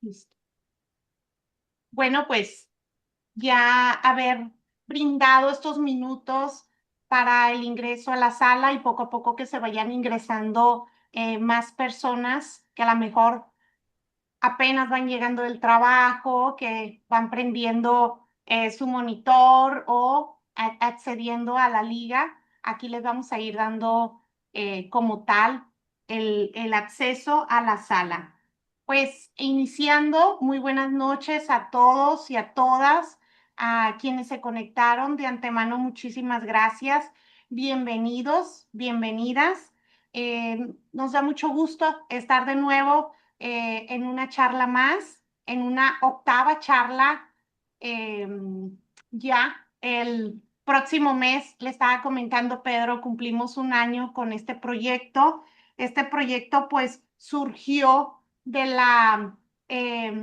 Listo. Bueno, pues ya haber brindado estos minutos para el ingreso a la sala y poco a poco que se vayan ingresando más personas que a lo mejor apenas van llegando del trabajo, que van prendiendo su monitor o accediendo a la liga. Aquí les vamos a ir dando como tal el acceso a la sala. Pues iniciando, muy buenas noches a todos y a todas, a quienes se conectaron. De antemano, muchísimas gracias. Bienvenidos, bienvenidas. Nos da mucho gusto estar de nuevo en una charla más, en una octava charla. eh, ya el próximo mes, le estaba comentando Pedro, cumplimos un año con este proyecto. Este proyecto pues surgió de la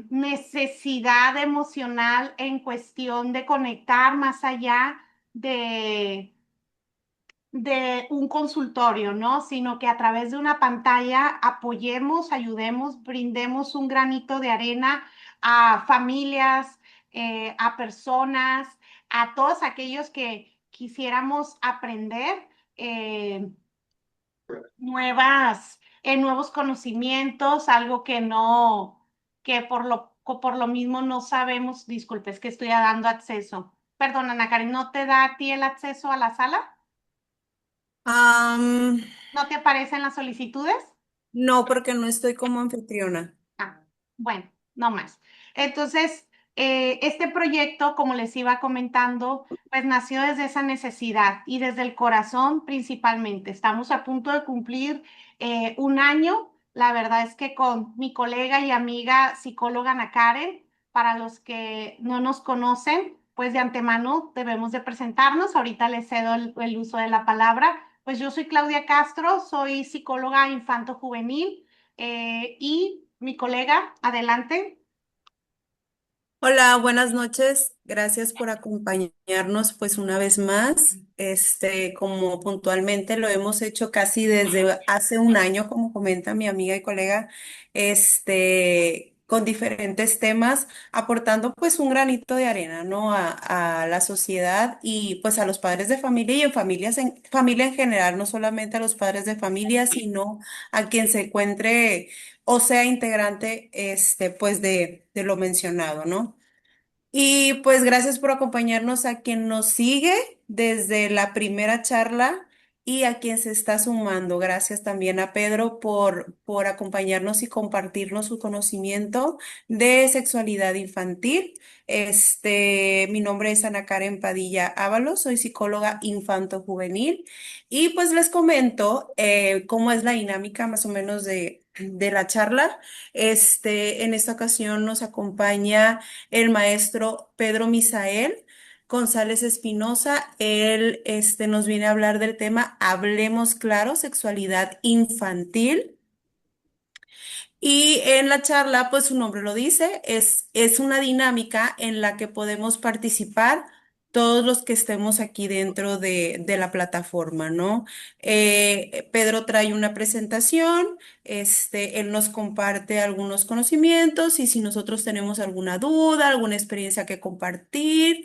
necesidad emocional en cuestión de conectar más allá de un consultorio, ¿no? Sino que a través de una pantalla apoyemos, ayudemos, brindemos un granito de arena a familias, a personas, a todos aquellos que quisiéramos aprender nuevos conocimientos, algo que no, que por lo mismo no sabemos. Disculpe, es que estoy dando acceso. Perdón, Ana Karen, ¿no te da a ti el acceso a la sala? Am, ¿No te aparecen las solicitudes? no, porque no estoy como anfitriona. Ah, bueno, no más. Entonces, este proyecto, como les iba comentando, pues nació desde esa necesidad y desde el corazón principalmente. Estamos a punto de cumplir un año. La verdad es que con mi colega y amiga psicóloga Ana Karen, para los que no nos conocen, pues de antemano debemos de presentarnos. Ahorita les cedo el uso de la palabra. Pues yo soy Claudia Castro, soy psicóloga infanto-juvenil. Y mi colega, adelante. Hola, buenas noches. Gracias por acompañarnos pues una vez más. Como puntualmente lo hemos hecho casi desde hace un año, como comenta mi amiga y colega, con diferentes temas, aportando pues un granito de arena, ¿no? A la sociedad y pues a los padres de familia y en familia en general, no solamente a los padres de familia, sino a quien se encuentre o sea integrante, pues de lo mencionado, ¿no? Y pues gracias por acompañarnos a quien nos sigue desde la primera charla y a quien se está sumando. Gracias también a Pedro por acompañarnos y compartirnos su conocimiento de sexualidad infantil. Mi nombre es Ana Karen Padilla Ábalos, soy psicóloga infanto-juvenil y pues les comento cómo es la dinámica más o menos de la charla. En esta ocasión nos acompaña el maestro Pedro Misael González Espinosa. Él nos viene a hablar del tema Hablemos Claro, sexualidad infantil. Y en la charla, pues su nombre lo dice, es una dinámica en la que podemos participar todos los que estemos aquí dentro de la plataforma, ¿no? Pedro trae una presentación, él nos comparte algunos conocimientos y si nosotros tenemos alguna duda, alguna experiencia que compartir,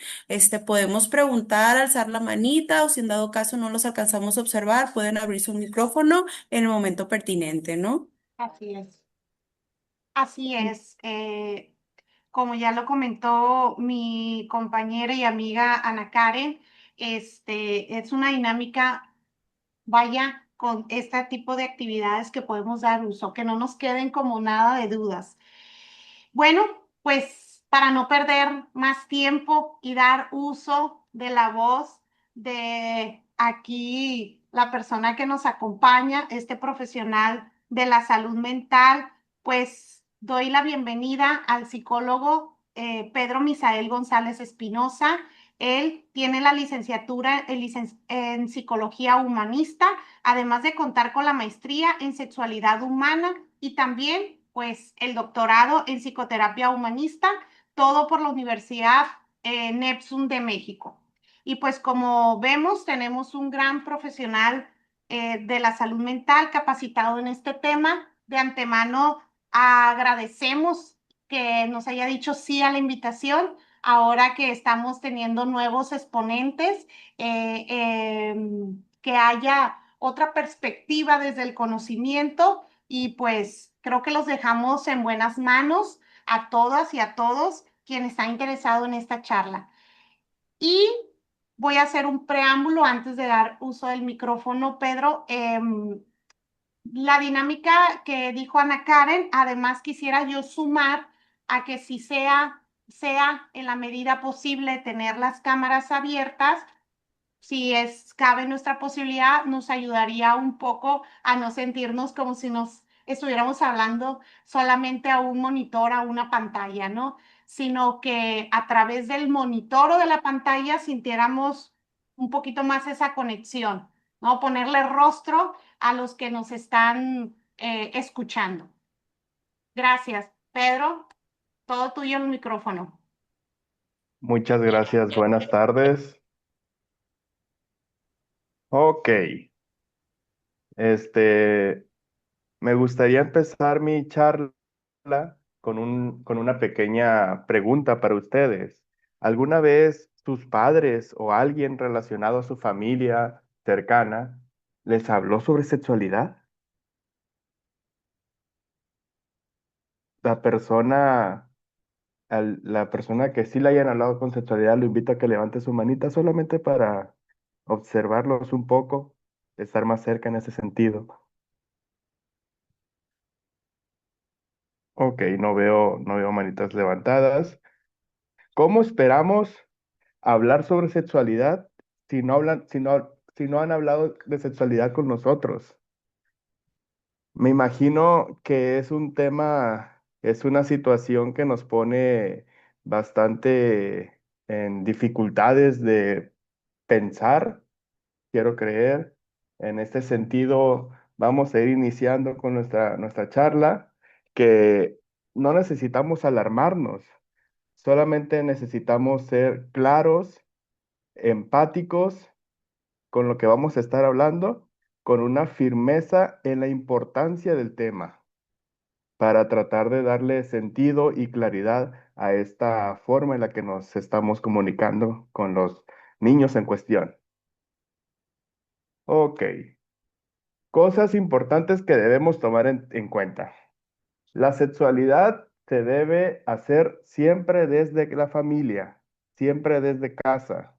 podemos preguntar, alzar la manita o si en dado caso no los alcanzamos a observar, pueden abrir su micrófono en el momento pertinente, ¿no? Así es. Así es. Como ya lo comentó mi compañera y amiga Ana Karen, es una dinámica, vaya, con este tipo de actividades que podemos dar uso, que no nos queden como nada de dudas. Bueno, pues para no perder más tiempo y dar uso de la voz de aquí, la persona que nos acompaña, este profesional de la salud mental, pues doy la bienvenida al psicólogo Pedro Misael González Espinosa. Él tiene la licenciatura en psicología humanista, además de contar con la maestría en sexualidad humana y también pues el doctorado en psicoterapia humanista, todo por la Universidad Nepsum de México. Y pues como vemos, tenemos un gran profesional de la salud mental capacitado en este tema. De antemano agradecemos que nos haya dicho sí a la invitación, ahora que estamos teniendo nuevos exponentes, que haya otra perspectiva desde el conocimiento y pues creo que los dejamos en buenas manos a todas y a todos quien está interesado en esta charla. Y voy a hacer un preámbulo antes de dar uso del micrófono, Pedro. La dinámica que dijo Ana Karen, además quisiera yo sumar a que si sea en la medida posible tener las cámaras abiertas, si cabe nuestra posibilidad, nos ayudaría un poco a no sentirnos como si nos estuviéramos hablando solamente a un monitor, a una pantalla, ¿no? Sino que a través del monitor o de la pantalla sintiéramos un poquito más esa conexión, ¿no? Ponerle rostro a los que nos están escuchando. Gracias. Pedro, todo tuyo el micrófono. Muchas gracias, buenas tardes. Ok, este, me gustaría empezar mi charla con una pequeña pregunta para ustedes. ¿Alguna vez sus padres o alguien relacionado a su familia cercana les habló sobre sexualidad? La persona, la persona que sí le hayan hablado con sexualidad lo invito a que levante su manita solamente para observarlos un poco, estar más cerca en ese sentido. Ok, no veo manitas levantadas. ¿Cómo esperamos hablar sobre sexualidad si no han hablado de sexualidad con nosotros? Me imagino que es un tema, es una situación que nos pone bastante en dificultades de pensar, quiero creer. En este sentido, vamos a ir iniciando con nuestra charla, que no necesitamos alarmarnos. Solamente necesitamos ser claros, empáticos con lo que vamos a estar hablando, con una firmeza en la importancia del tema, para tratar de darle sentido y claridad a esta forma en la que nos estamos comunicando con los niños en cuestión. Ok, cosas importantes que debemos tomar en cuenta. La sexualidad se debe hacer siempre desde la familia, siempre desde casa.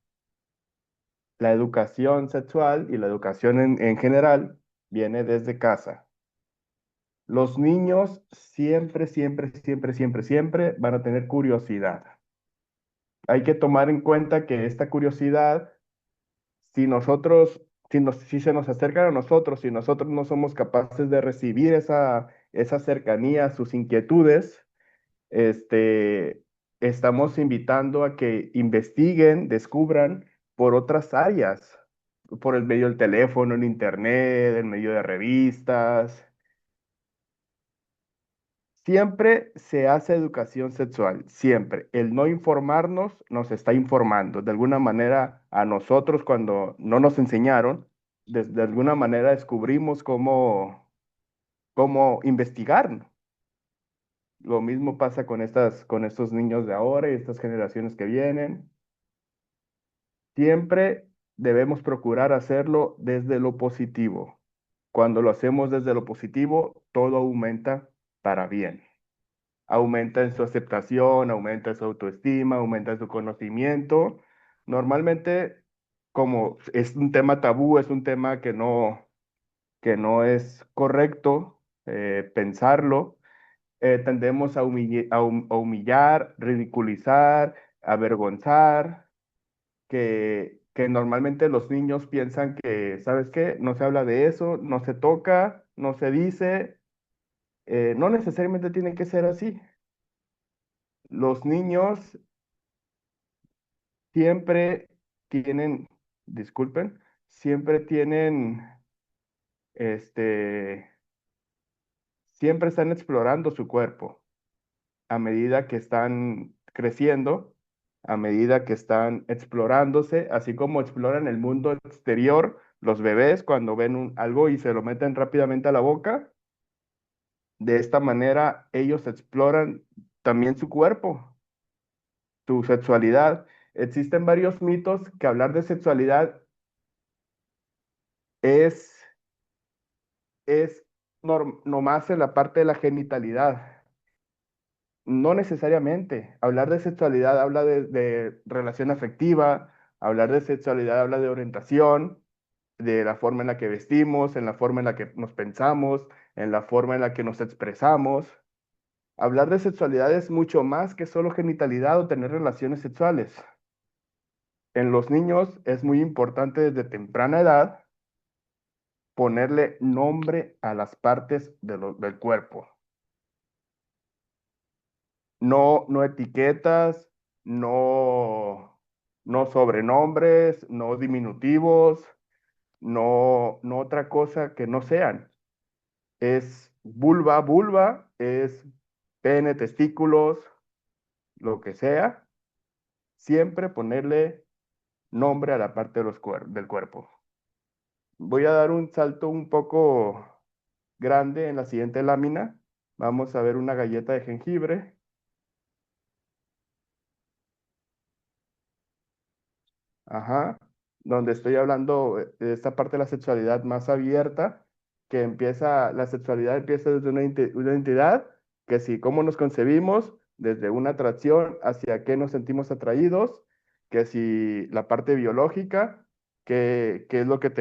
La educación sexual y la educación en general viene desde casa. Los niños siempre van a tener curiosidad. Hay que tomar en cuenta que esta curiosidad, si nosotros, si se nos acercan a nosotros, si nosotros no somos capaces de recibir esa cercanía, sus inquietudes, este, estamos invitando a que investiguen, descubran por otras áreas, por el medio del teléfono, en internet, en medio de revistas. Siempre se hace educación sexual, siempre. El no informarnos nos está informando. De alguna manera, a nosotros cuando no nos enseñaron, de alguna manera descubrimos cómo investigar. Lo mismo pasa con estos niños de ahora y estas generaciones que vienen. Siempre debemos procurar hacerlo desde lo positivo. Cuando lo hacemos desde lo positivo, todo aumenta para bien. Aumenta en su aceptación, aumenta en su autoestima, aumenta en su conocimiento. Normalmente, como es un tema tabú, es un tema que no es correcto pensarlo, tendemos a humillar, ridiculizar, avergonzar, que normalmente los niños piensan que, ¿sabes qué? No se habla de eso, no se toca, no se dice. No necesariamente tiene que ser así. Los niños siempre tienen, disculpen, siempre tienen, este, siempre están explorando su cuerpo a medida que están creciendo, a medida que están explorándose, así como exploran el mundo exterior, los bebés cuando ven algo y se lo meten rápidamente a la boca. De esta manera ellos exploran también su cuerpo, su sexualidad. Existen varios mitos que hablar de sexualidad es, es nomás en la parte de la genitalidad. No necesariamente. Hablar de sexualidad habla de relación afectiva, hablar de sexualidad habla de orientación, de la forma en la que vestimos, en la forma en la que nos pensamos, en la forma en la que nos expresamos. Hablar de sexualidad es mucho más que solo genitalidad o tener relaciones sexuales. En los niños es muy importante desde temprana edad ponerle nombre a las partes del cuerpo. No, no etiquetas, no sobrenombres, no diminutivos, no otra cosa que no sean. Es vulva, vulva, es pene, testículos, lo que sea. Siempre ponerle nombre a la parte de del cuerpo. Voy a dar un salto un poco grande en la siguiente lámina. Vamos a ver una galleta de jengibre. Ajá, donde estoy hablando de esta parte de la sexualidad más abierta, que empieza, la sexualidad empieza desde una entidad, que si cómo nos concebimos, desde una atracción hacia qué nos sentimos atraídos, que si la parte biológica, qué es lo que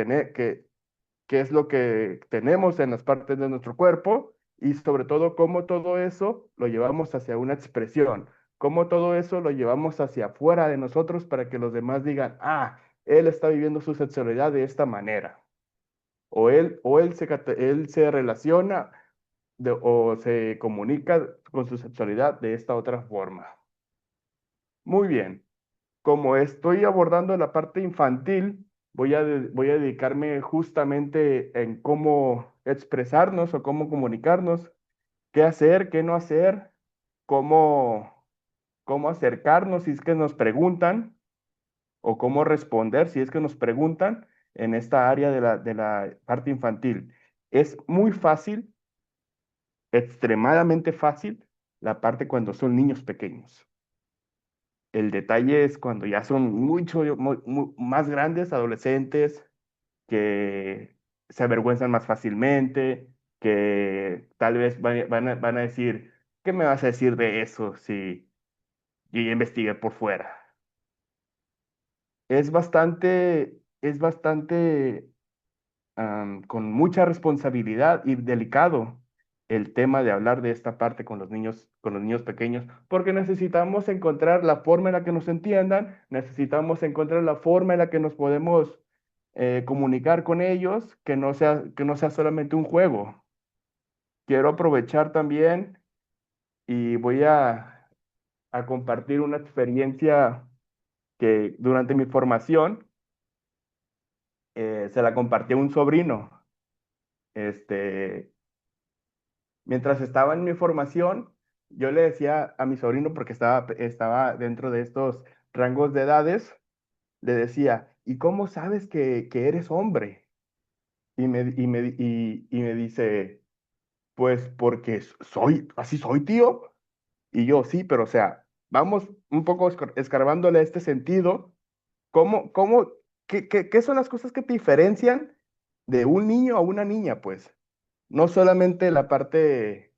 qué es lo que tenemos en las partes de nuestro cuerpo y sobre todo cómo todo eso lo llevamos hacia una expresión, cómo todo eso lo llevamos hacia afuera de nosotros para que los demás digan, ah, él está viviendo su sexualidad de esta manera, él se relaciona o se comunica con su sexualidad de esta otra forma. Muy bien. Como estoy abordando la parte infantil, voy a dedicarme justamente en cómo expresarnos o cómo comunicarnos, qué hacer, qué no hacer, cómo acercarnos si es que nos preguntan o cómo responder si es que nos preguntan en esta área de la parte infantil. Es muy fácil, extremadamente fácil, la parte cuando son niños pequeños. El detalle es cuando ya son más grandes, adolescentes, que se avergüenzan más fácilmente, que tal vez van a decir, ¿qué me vas a decir de eso si yo ya investigué por fuera? Es bastante con mucha responsabilidad y delicado el tema de hablar de esta parte con los niños pequeños, porque necesitamos encontrar la forma en la que nos entiendan, necesitamos encontrar la forma en la que nos podemos comunicar con ellos, que no sea solamente un juego. Quiero aprovechar también y a compartir una experiencia que durante mi formación se la compartí a un sobrino. Este, Mientras estaba en mi formación, yo le decía a mi sobrino, porque estaba dentro de estos rangos de edades, le decía, ¿y cómo sabes que eres hombre? Y me dice, pues porque así soy, tío. Y yo, sí, pero o sea, vamos un poco escarbándole este sentido. ¿Cómo, qué son las cosas que te diferencian de un niño a una niña? Pues no solamente la parte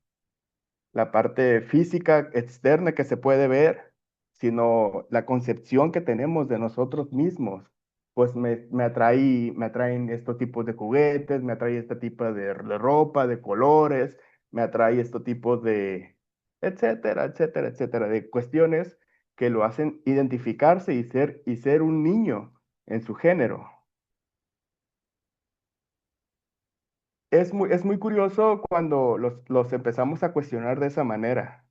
física externa que se puede ver, sino la concepción que tenemos de nosotros mismos. Pues me atraen estos tipos de juguetes, me atrae este tipo de ropa, de colores, me atrae estos tipos de, etcétera, etcétera, etcétera, de cuestiones que lo hacen identificarse y ser un niño en su género. Es muy curioso cuando los empezamos a cuestionar de esa manera,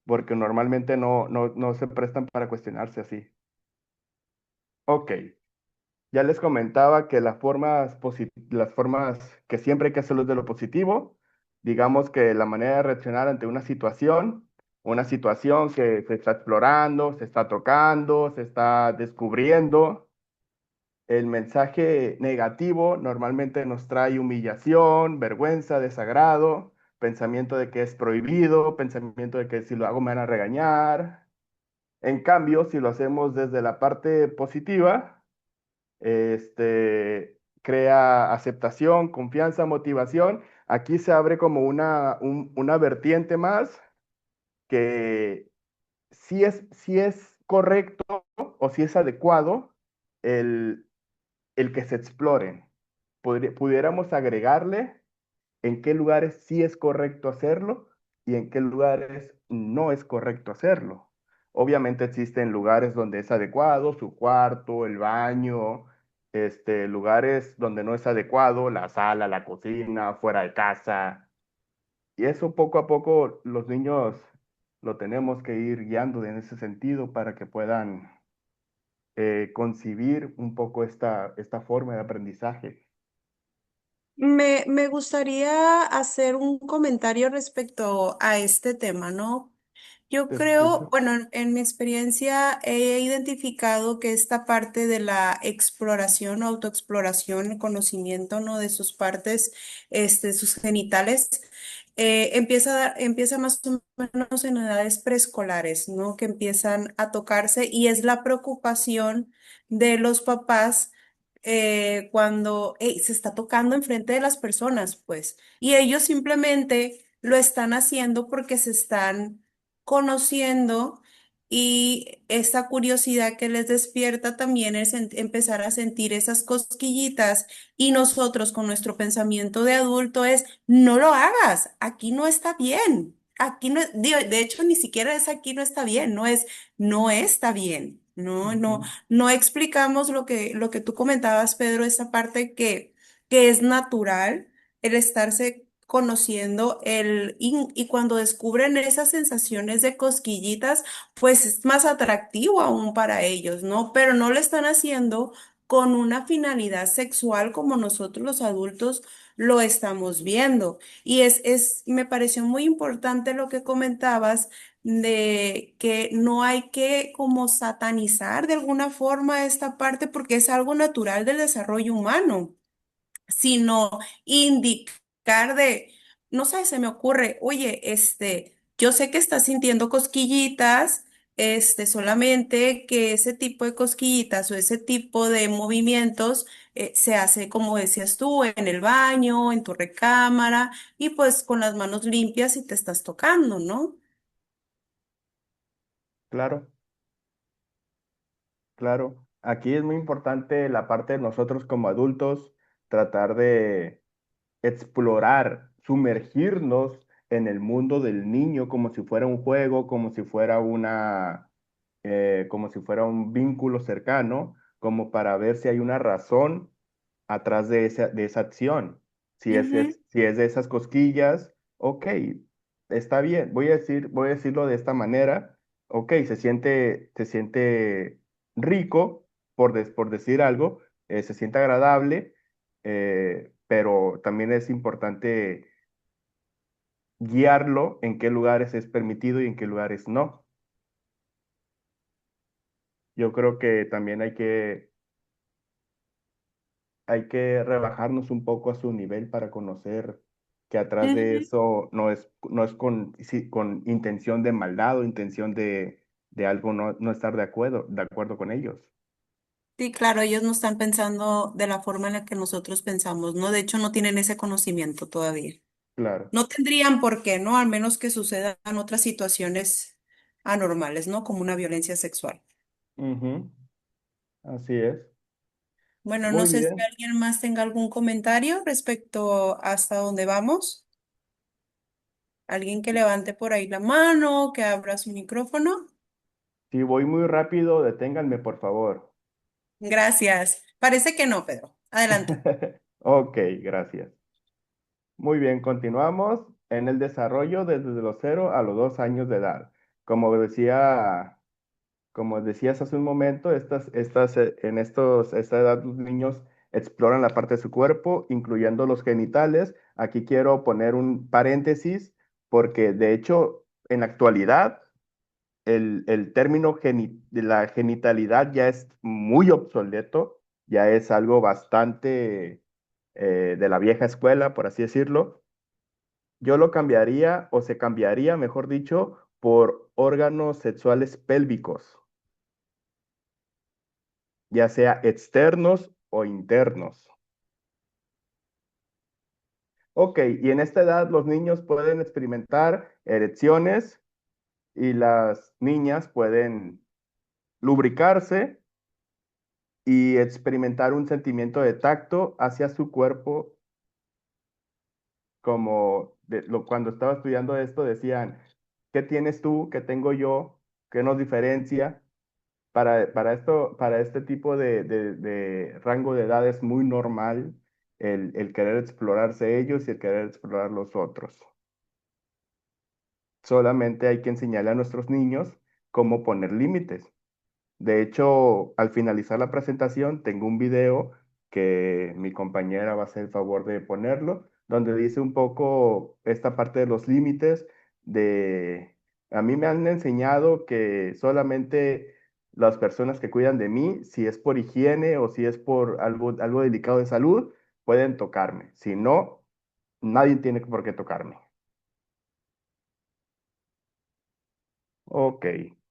porque normalmente no se prestan para cuestionarse así. Ok, ya les comentaba que las formas que siempre hay que hacerlo es de lo positivo, digamos que la manera de reaccionar ante una situación que se está explorando, se está tocando, se está descubriendo. El mensaje negativo normalmente nos trae humillación, vergüenza, desagrado. pensamiento de que es prohibido, pensamiento de que si lo hago me van a regañar. En cambio, si lo hacemos desde la parte positiva, crea aceptación, confianza, motivación. Aquí se abre como una vertiente más que si es correcto o si es adecuado el, el que se exploren. Pudiéramos agregarle en qué lugares sí es correcto hacerlo y en qué lugares no es correcto hacerlo. Obviamente existen lugares donde es adecuado, su cuarto, el baño, lugares donde no es adecuado, la sala, la cocina, fuera de casa. Y eso poco a poco los niños lo tenemos que ir guiando en ese sentido para que puedan concibir un poco esta forma de aprendizaje. Me gustaría hacer un comentario respecto a este tema, ¿no? Yo Te creo, escucho. bueno, en mi experiencia he identificado que esta parte de la exploración, autoexploración, el conocimiento, ¿no? De sus partes, sus genitales, empieza más o menos en edades preescolares, ¿no? Que empiezan a tocarse y es la preocupación de los papás cuando "Ey, se está tocando enfrente de las personas, pues, y ellos simplemente lo están haciendo porque se están conociendo y esa curiosidad que les despierta también es empezar a sentir esas cosquillitas y nosotros con nuestro pensamiento de adulto es, no lo hagas, aquí no está bien, aquí no, de hecho ni siquiera es aquí no está bien, no es, no está bien, Ujú. no explicamos lo que tú comentabas, Pedro, esa parte que es natural el estarse conociendo y cuando descubren esas sensaciones de cosquillitas, pues es más atractivo aún para ellos, ¿no? Pero no lo están haciendo con una finalidad sexual como nosotros los adultos lo estamos viendo. Y me pareció muy importante lo que comentabas de que no hay que como satanizar de alguna forma esta parte porque es algo natural del desarrollo humano sino indicar de, no sé, se me ocurre, oye, yo sé que estás sintiendo cosquillitas, solamente que ese tipo de cosquillitas o ese tipo de movimientos se hace, como decías tú, en el baño, en tu recámara y pues con las manos limpias y te estás tocando, ¿no? Claro, claro. Aquí es muy importante la parte de nosotros como adultos, tratar de explorar, sumergirnos en el mundo del niño como si fuera un juego, como si fuera un vínculo cercano, como para ver si hay una razón atrás de esa acción. Ujú. Si es de esas cosquillas, ok, está bien. Voy a decirlo de esta manera. Ok, se siente rico, por decir algo, se siente agradable, pero también es importante guiarlo en qué lugares es permitido y en qué lugares no. Yo creo que también hay que rebajarnos un poco a su nivel para conocer que atrás de Ujú. eso no es con, sí, con intención de maldad o intención de algo no estar de acuerdo con ellos. Sí, claro, ellos no están pensando de la forma en la que nosotros pensamos, ¿no? De hecho, no tienen ese conocimiento todavía. Claro. No tendrían por qué, ¿no? Al menos que sucedan otras situaciones anormales, ¿no? Como una violencia sexual. Ujú, así es. Bueno, no Muy sé si bien. alguien más tenga algún comentario respecto hasta dónde vamos. Alguien que levante por ahí la mano, que abra su micrófono. Si voy muy rápido, deténganme, por favor. Gracias. Parece que no, Pedro. Adelante. Ok, gracias. Muy bien, continuamos en el desarrollo desde los 0 a los 2 años de edad. Como decía Como decías hace un momento, esta edad los niños exploran la parte de su cuerpo, incluyendo los genitales. Aquí quiero poner un paréntesis porque de hecho en la actualidad el término de la genitalidad ya es muy obsoleto, ya es algo bastante de la vieja escuela, por así decirlo. Yo lo cambiaría, o se cambiaría, mejor dicho, por órganos sexuales pélvicos, ya sea externos o internos. Ok, y en esta edad los niños pueden experimentar erecciones y las niñas pueden lubricarse y experimentar un sentimiento de tacto hacia su cuerpo, como cuando estaba estudiando esto decían, ¿qué tienes tú? ¿Qué tengo yo? ¿Qué nos diferencia? Para esto, para este tipo de rango de edad es muy normal el querer explorarse ellos y el querer explorar los otros. Solamente hay que enseñarle a nuestros niños cómo poner límites. De hecho, al finalizar la presentación, tengo un video que mi compañera va a hacer el favor de ponerlo, donde dice un poco esta parte de los límites, de... A mí me han enseñado que solamente las personas que cuidan de mí, si es por higiene o si es por algo delicado de salud, pueden tocarme. Si no, nadie tiene por qué tocarme. Ok.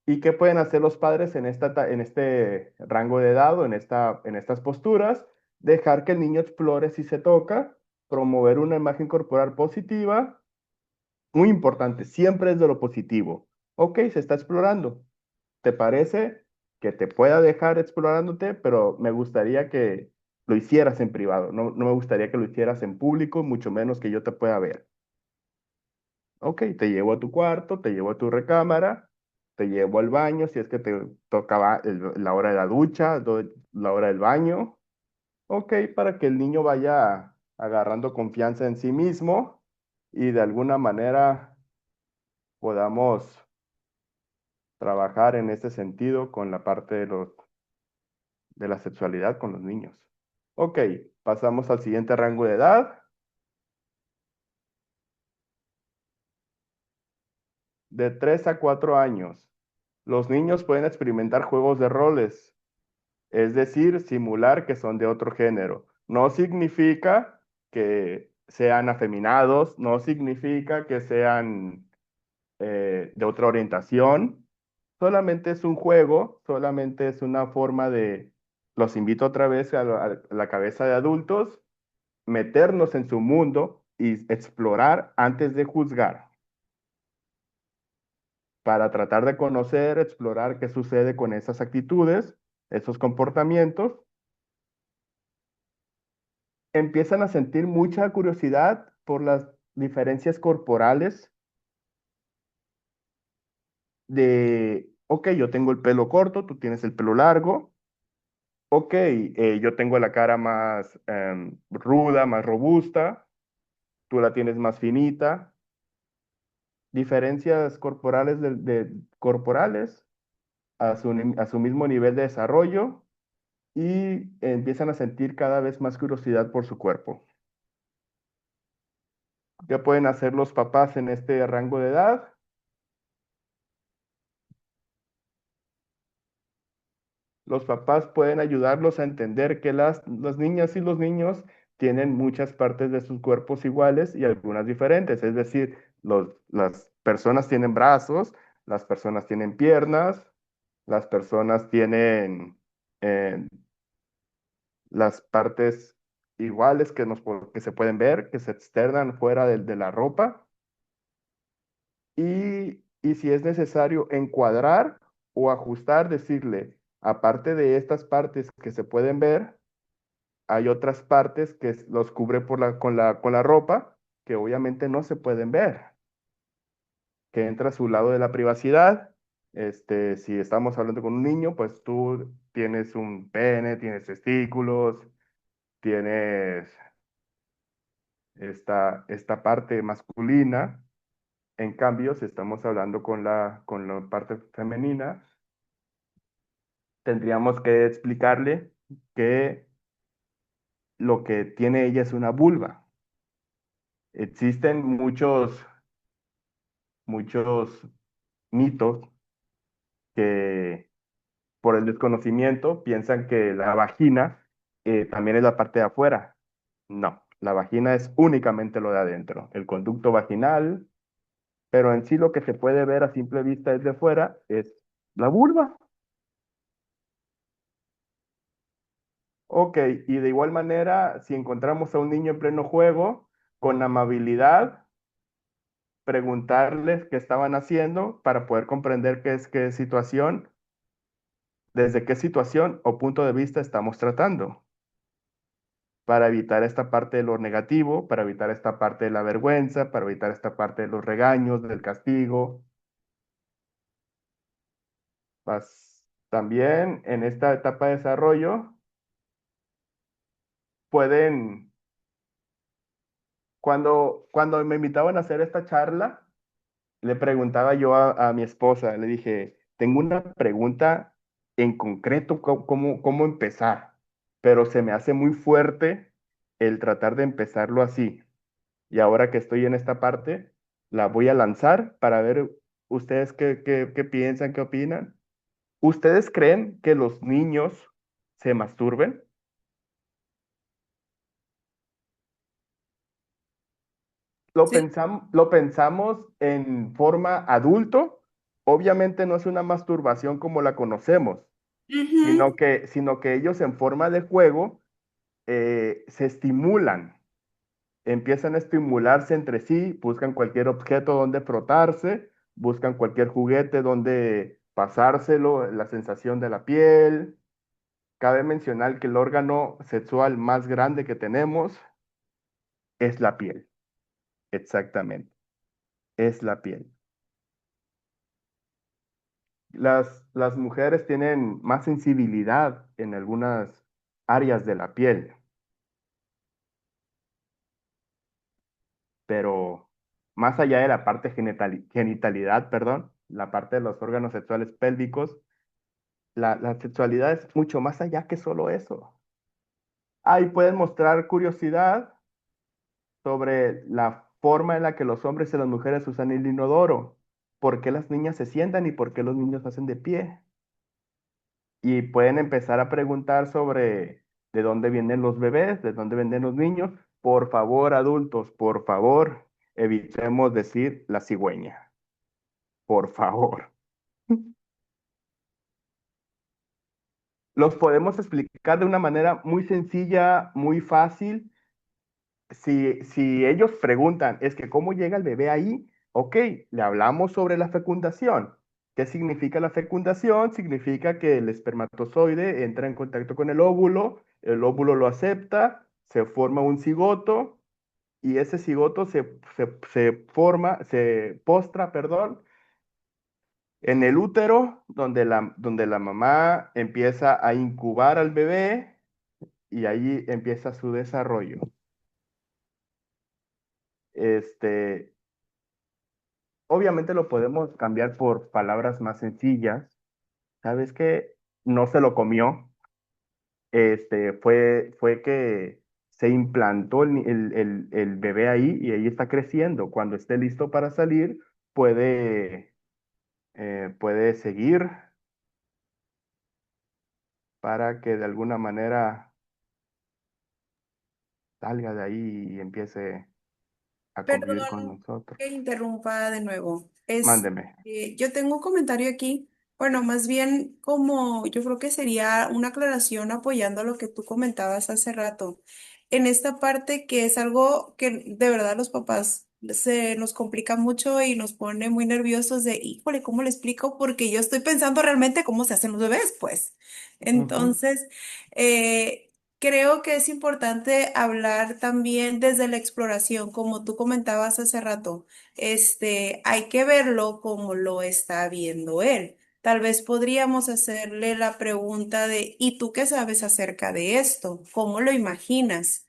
¿Y qué pueden hacer los padres en en este rango de edad o en estas posturas? Dejar que el niño explore si se toca, promover una imagen corporal positiva. Muy importante, siempre es de lo positivo. Ok, se está explorando. ¿Te parece que te pueda dejar explorándote? Pero me gustaría que lo hicieras en privado. No, no me gustaría que lo hicieras en público, mucho menos que yo te pueda ver. Ok, te llevo a tu cuarto, te llevo a tu recámara, te llevo al baño, si es que te tocaba la hora de la ducha, la hora del baño. Ok, para que el niño vaya agarrando confianza en sí mismo y de alguna manera podamos trabajar en ese sentido con la parte de la sexualidad con los niños. Ok, pasamos al siguiente rango de edad, de 3 a 4 años. Los niños pueden experimentar juegos de roles, es decir, simular que son de otro género. No significa que sean afeminados, no significa que sean de otra orientación, solamente es un juego, solamente es una forma de, los invito otra vez a la cabeza de adultos, meternos en su mundo y explorar antes de juzgar, para tratar de conocer, explorar qué sucede con esas actitudes, esos comportamientos. Empiezan a sentir mucha curiosidad por las diferencias corporales de, ok, yo tengo el pelo corto, tú tienes el pelo largo, ok, yo tengo la cara más ruda, más robusta, tú la tienes más finita, diferencias corporales corporales a su mismo nivel de desarrollo y empiezan a sentir cada vez más curiosidad por su cuerpo. ¿Qué pueden hacer los papás en este rango de edad? Los papás pueden ayudarlos a entender que las niñas y los niños tienen muchas partes de sus cuerpos iguales y algunas diferentes. Es decir, las personas tienen brazos, las personas tienen piernas, las personas tienen eh, las partes iguales que se pueden ver, que se externan fuera de la ropa. Y si es necesario encuadrar o ajustar, decirle, aparte de estas partes que se pueden ver, hay otras partes que los cubre con la ropa que obviamente no se pueden ver, que entra a su lado de la privacidad. Si estamos hablando con un niño, pues tú tienes un pene, tienes testículos, tienes esta parte masculina. En cambio, si estamos hablando con la parte femenina, tendríamos que explicarle que lo que tiene ella es una vulva. Existen muchos mitos que por el desconocimiento piensan que la vagina también es la parte de afuera. No. La vagina es únicamente lo de adentro, el conducto vaginal, pero en sí lo que se puede ver a simple vista desde fuera es la vulva. Ok, y de igual manera, si encontramos a un niño en pleno juego, con amabilidad, preguntarles qué estaban haciendo para poder comprender qué situación, desde qué situación o punto de vista estamos tratando, para evitar esta parte de lo negativo, para evitar esta parte de la vergüenza, para evitar esta parte de los regaños, del castigo. También en esta etapa de desarrollo pueden, cuando me invitaban a hacer esta charla, le preguntaba yo a mi esposa, le dije, tengo una pregunta en concreto, cómo empezar, pero se me hace muy fuerte el tratar de empezarlo así. Y ahora que estoy en esta parte, la voy a lanzar para ver ustedes qué piensan, qué opinan. ¿Ustedes creen que los niños se masturben? Sí. Lo pensamos en forma adulto. Obviamente no es una masturbación como la conocemos, Ujú. sino que ellos en forma de juego se estimulan, empiezan a estimularse entre sí, buscan cualquier objeto donde frotarse, buscan cualquier juguete donde pasárselo, la sensación de la piel. Cabe mencionar que el órgano sexual más grande que tenemos es la piel, exactamente, es la piel. Las mujeres tienen más sensibilidad en algunas áreas de la piel, pero más allá de la parte genitalidad, perdón, la parte de los órganos sexuales pélvicos, la sexualidad es mucho más allá que solo eso. Ahí pueden mostrar curiosidad sobre la forma en la que los hombres y las mujeres usan el inodoro, por qué las niñas se sientan y por qué los niños hacen de pie. Y pueden empezar a preguntar sobre de dónde vienen los bebés, de dónde vienen los niños. Por favor, adultos, por favor, evitemos decir la cigüeña. Por favor. Los podemos explicar de una manera muy sencilla, muy fácil. Si ellos preguntan, es que ¿cómo llega el bebé ahí? Ok, le hablamos sobre la fecundación. ¿Qué significa la fecundación? Significa que el espermatozoide entra en contacto con el óvulo lo acepta, se forma un cigoto y ese cigoto se postra, perdón, en el útero donde la mamá empieza a incubar al bebé y ahí empieza su desarrollo. Este, Obviamente lo podemos cambiar por palabras más sencillas. ¿Sabes qué? No se lo comió. Fue que se implantó el bebé ahí y ahí está creciendo. Cuando esté listo para salir, puede seguir para que de alguna manera salga de ahí y empiece a convivir con Perdón nosotros. que interrumpa de nuevo. Mándeme. Yo tengo un comentario aquí, bueno, más bien como yo creo que sería una aclaración apoyando lo que tú comentabas hace rato. En esta parte que es algo que de verdad los papás se nos complica mucho y nos pone muy nerviosos de, híjole, ¿cómo le explico? Porque yo estoy pensando realmente cómo se hacen los bebés, pues. Ujú. Entonces, eh, creo que es importante hablar también desde la exploración, como tú comentabas hace rato. Hay que verlo como lo está viendo él. Tal vez podríamos hacerle la pregunta de, ¿y tú qué sabes acerca de esto? ¿Cómo lo imaginas?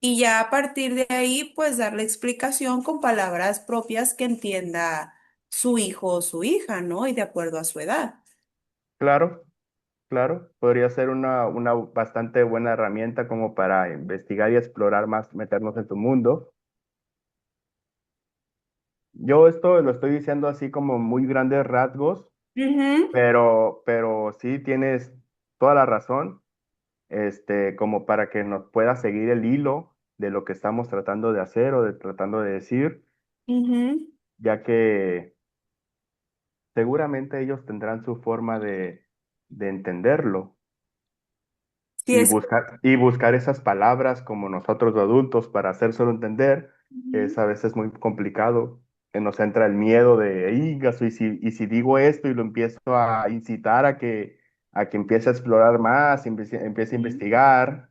Y ya a partir de ahí, pues darle explicación con palabras propias que entienda su hijo o su hija, ¿no? Y de acuerdo a su edad. Claro, claro. Podría ser una bastante buena herramienta como para investigar y explorar más, meternos en tu mundo. Yo esto lo estoy diciendo así como muy grandes rasgos, Ujú. pero sí tienes toda la razón. como para que nos pueda seguir el hilo de lo que estamos tratando de hacer o de tratando de decir, Ujú. ya que seguramente ellos tendrán su forma de entenderlo Sí, es. y buscar esas palabras como nosotros los adultos para hacérselo entender es Ujú. a veces muy complicado. Que nos entra el miedo de, "Ígasu, y si digo esto y lo empiezo a incitar a que empiece a explorar más, empiece a Ujú. investigar".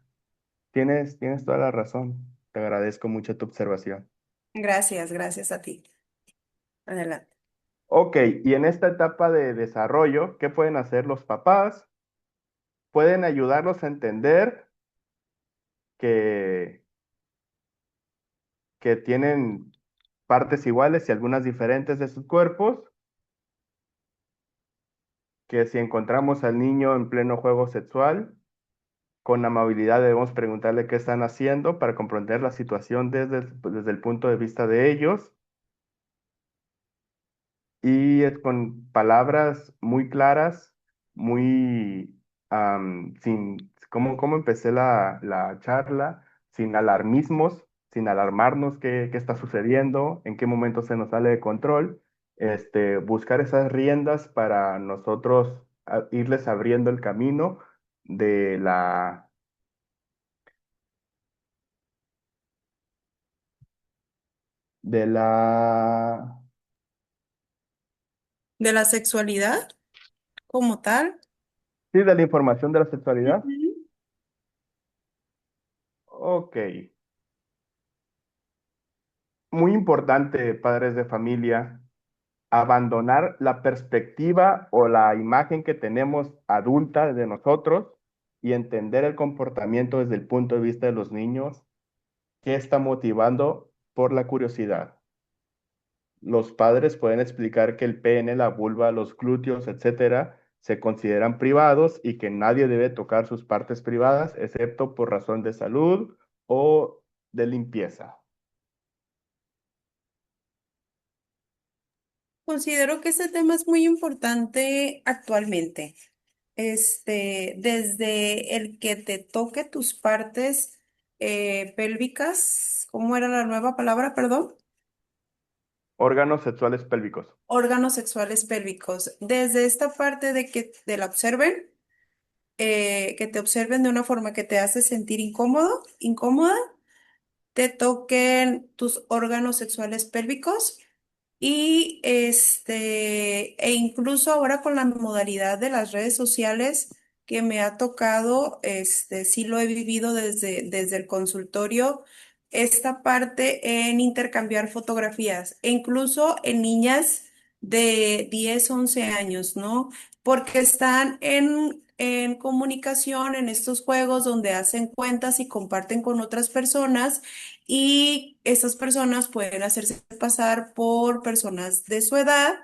Tienes toda la razón. Te agradezco mucho tu observación. Gracias, gracias a ti. Adelante. Ok, y en esta etapa de desarrollo, ¿qué pueden hacer los papás? Pueden ayudarlos a entender que, que tienen partes iguales y algunas diferentes de sus cuerpos, que si encontramos al niño en pleno juego sexual, con amabilidad debemos preguntarle qué están haciendo para comprender la situación desde el punto de vista de ellos y es con palabras muy claras, muy, ¿cómo empecé la charla? Sin alarmismos, sin alarmarnos qué está sucediendo, en qué momento se nos sale de control, buscar esas riendas para nosotros irles abriendo el camino de de la, De la sexualidad como tal. sí, de la información de la sexualidad. Ujú. Ok, muy importante, padres de familia abandonar la perspectiva o la imagen que tenemos adulta de nosotros y entender el comportamiento desde el punto de vista de los niños, qué está motivando por la curiosidad. Los padres pueden explicar que el pene, la vulva, los glúteos, etcétera, se consideran privados y que nadie debe tocar sus partes privadas excepto por razón de salud o de limpieza. Considero que este tema es muy importante actualmente. Desde el que te toque tus partes pélvicas, ¿cómo era la nueva palabra? Perdón. Órganos sexuales pélvicos. Órganos sexuales pélvicos. Desde esta parte de que te la observen, que te observen de una forma que te hace sentir incómodo, incómoda, te toquen tus órganos sexuales pélvicos. Y e incluso ahora con la modalidad de las redes sociales que me ha tocado, sí lo he vivido desde el consultorio, esta parte en intercambiar fotografías, e incluso en niñas de 10 11 años, ¿no? Porque están en comunicación en estos juegos donde hacen cuentas y comparten con otras personas y esas personas pueden hacerse pasar por personas de su edad,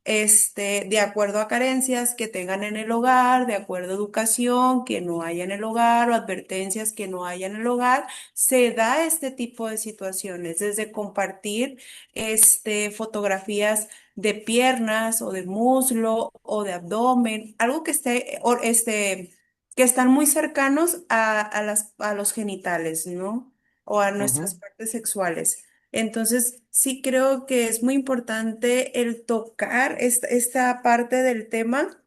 de acuerdo a carencias que tengan en el hogar, de acuerdo a educación que no haya en el hogar o advertencias que no haya en el hogar, se da este tipo de situaciones, desde compartir, fotografías de piernas o de muslo o de abdomen, algo que que están muy cercanos a los genitales, ¿no? O a nuestras Ujú. partes sexuales. Entonces, sí creo que es muy importante el tocar esta parte del tema,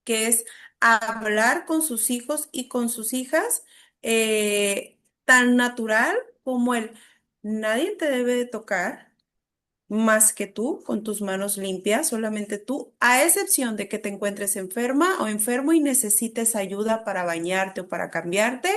que es hablar con sus hijos y con sus hijas, tan natural como el nadie te debe de tocar más que tú, con tus manos limpias, solamente tú, a excepción de que te encuentres enferma o enfermo y necesites ayuda para bañarte o para cambiarte,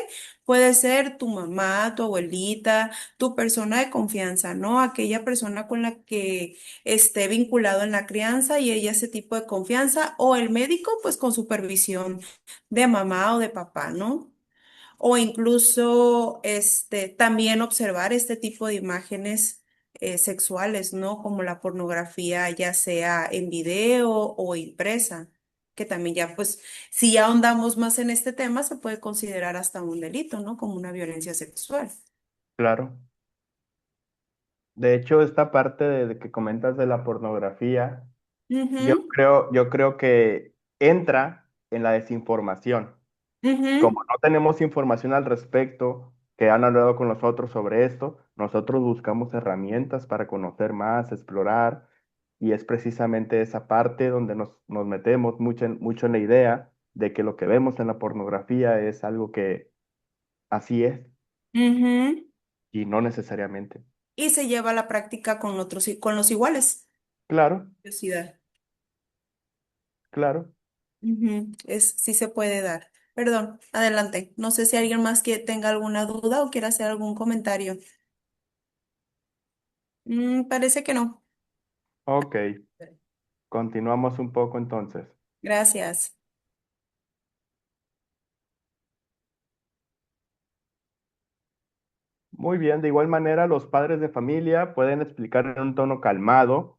puede ser tu mamá, tu abuelita, tu persona de confianza, ¿no? Aquella persona con la que esté vinculado en la crianza y ella ese tipo de confianza, o el médico, pues con supervisión de mamá o de papá, ¿no? O incluso también observar este tipo de imágenes sexuales, ¿no? Como la pornografía, ya sea en video o impresa, que también ya, pues, si ya ahondamos más en este tema, se puede considerar hasta un delito, ¿no? Como una violencia sexual. Claro. De hecho, esta parte de que comentas de la pornografía, Ujú. yo creo que entra en la desinformación. Ujú, Como no tenemos información al respecto, que han hablado con nosotros sobre esto, nosotros buscamos herramientas para conocer más, explorar, y es precisamente esa parte donde nos metemos mucho en la idea de que lo que vemos en la pornografía es algo que así es, ujú. y no necesariamente. Y se lleva a la práctica con otros, con los iguales. Claro, Curiosidad. claro. Ujú, sí se puede dar. Perdón, adelante. No sé si alguien más que tenga alguna duda o quiera hacer algún comentario. Parece que no. Ok, continuamos un poco entonces. Gracias. Muy bien, de igual manera los padres de familia pueden explicar en un tono calmado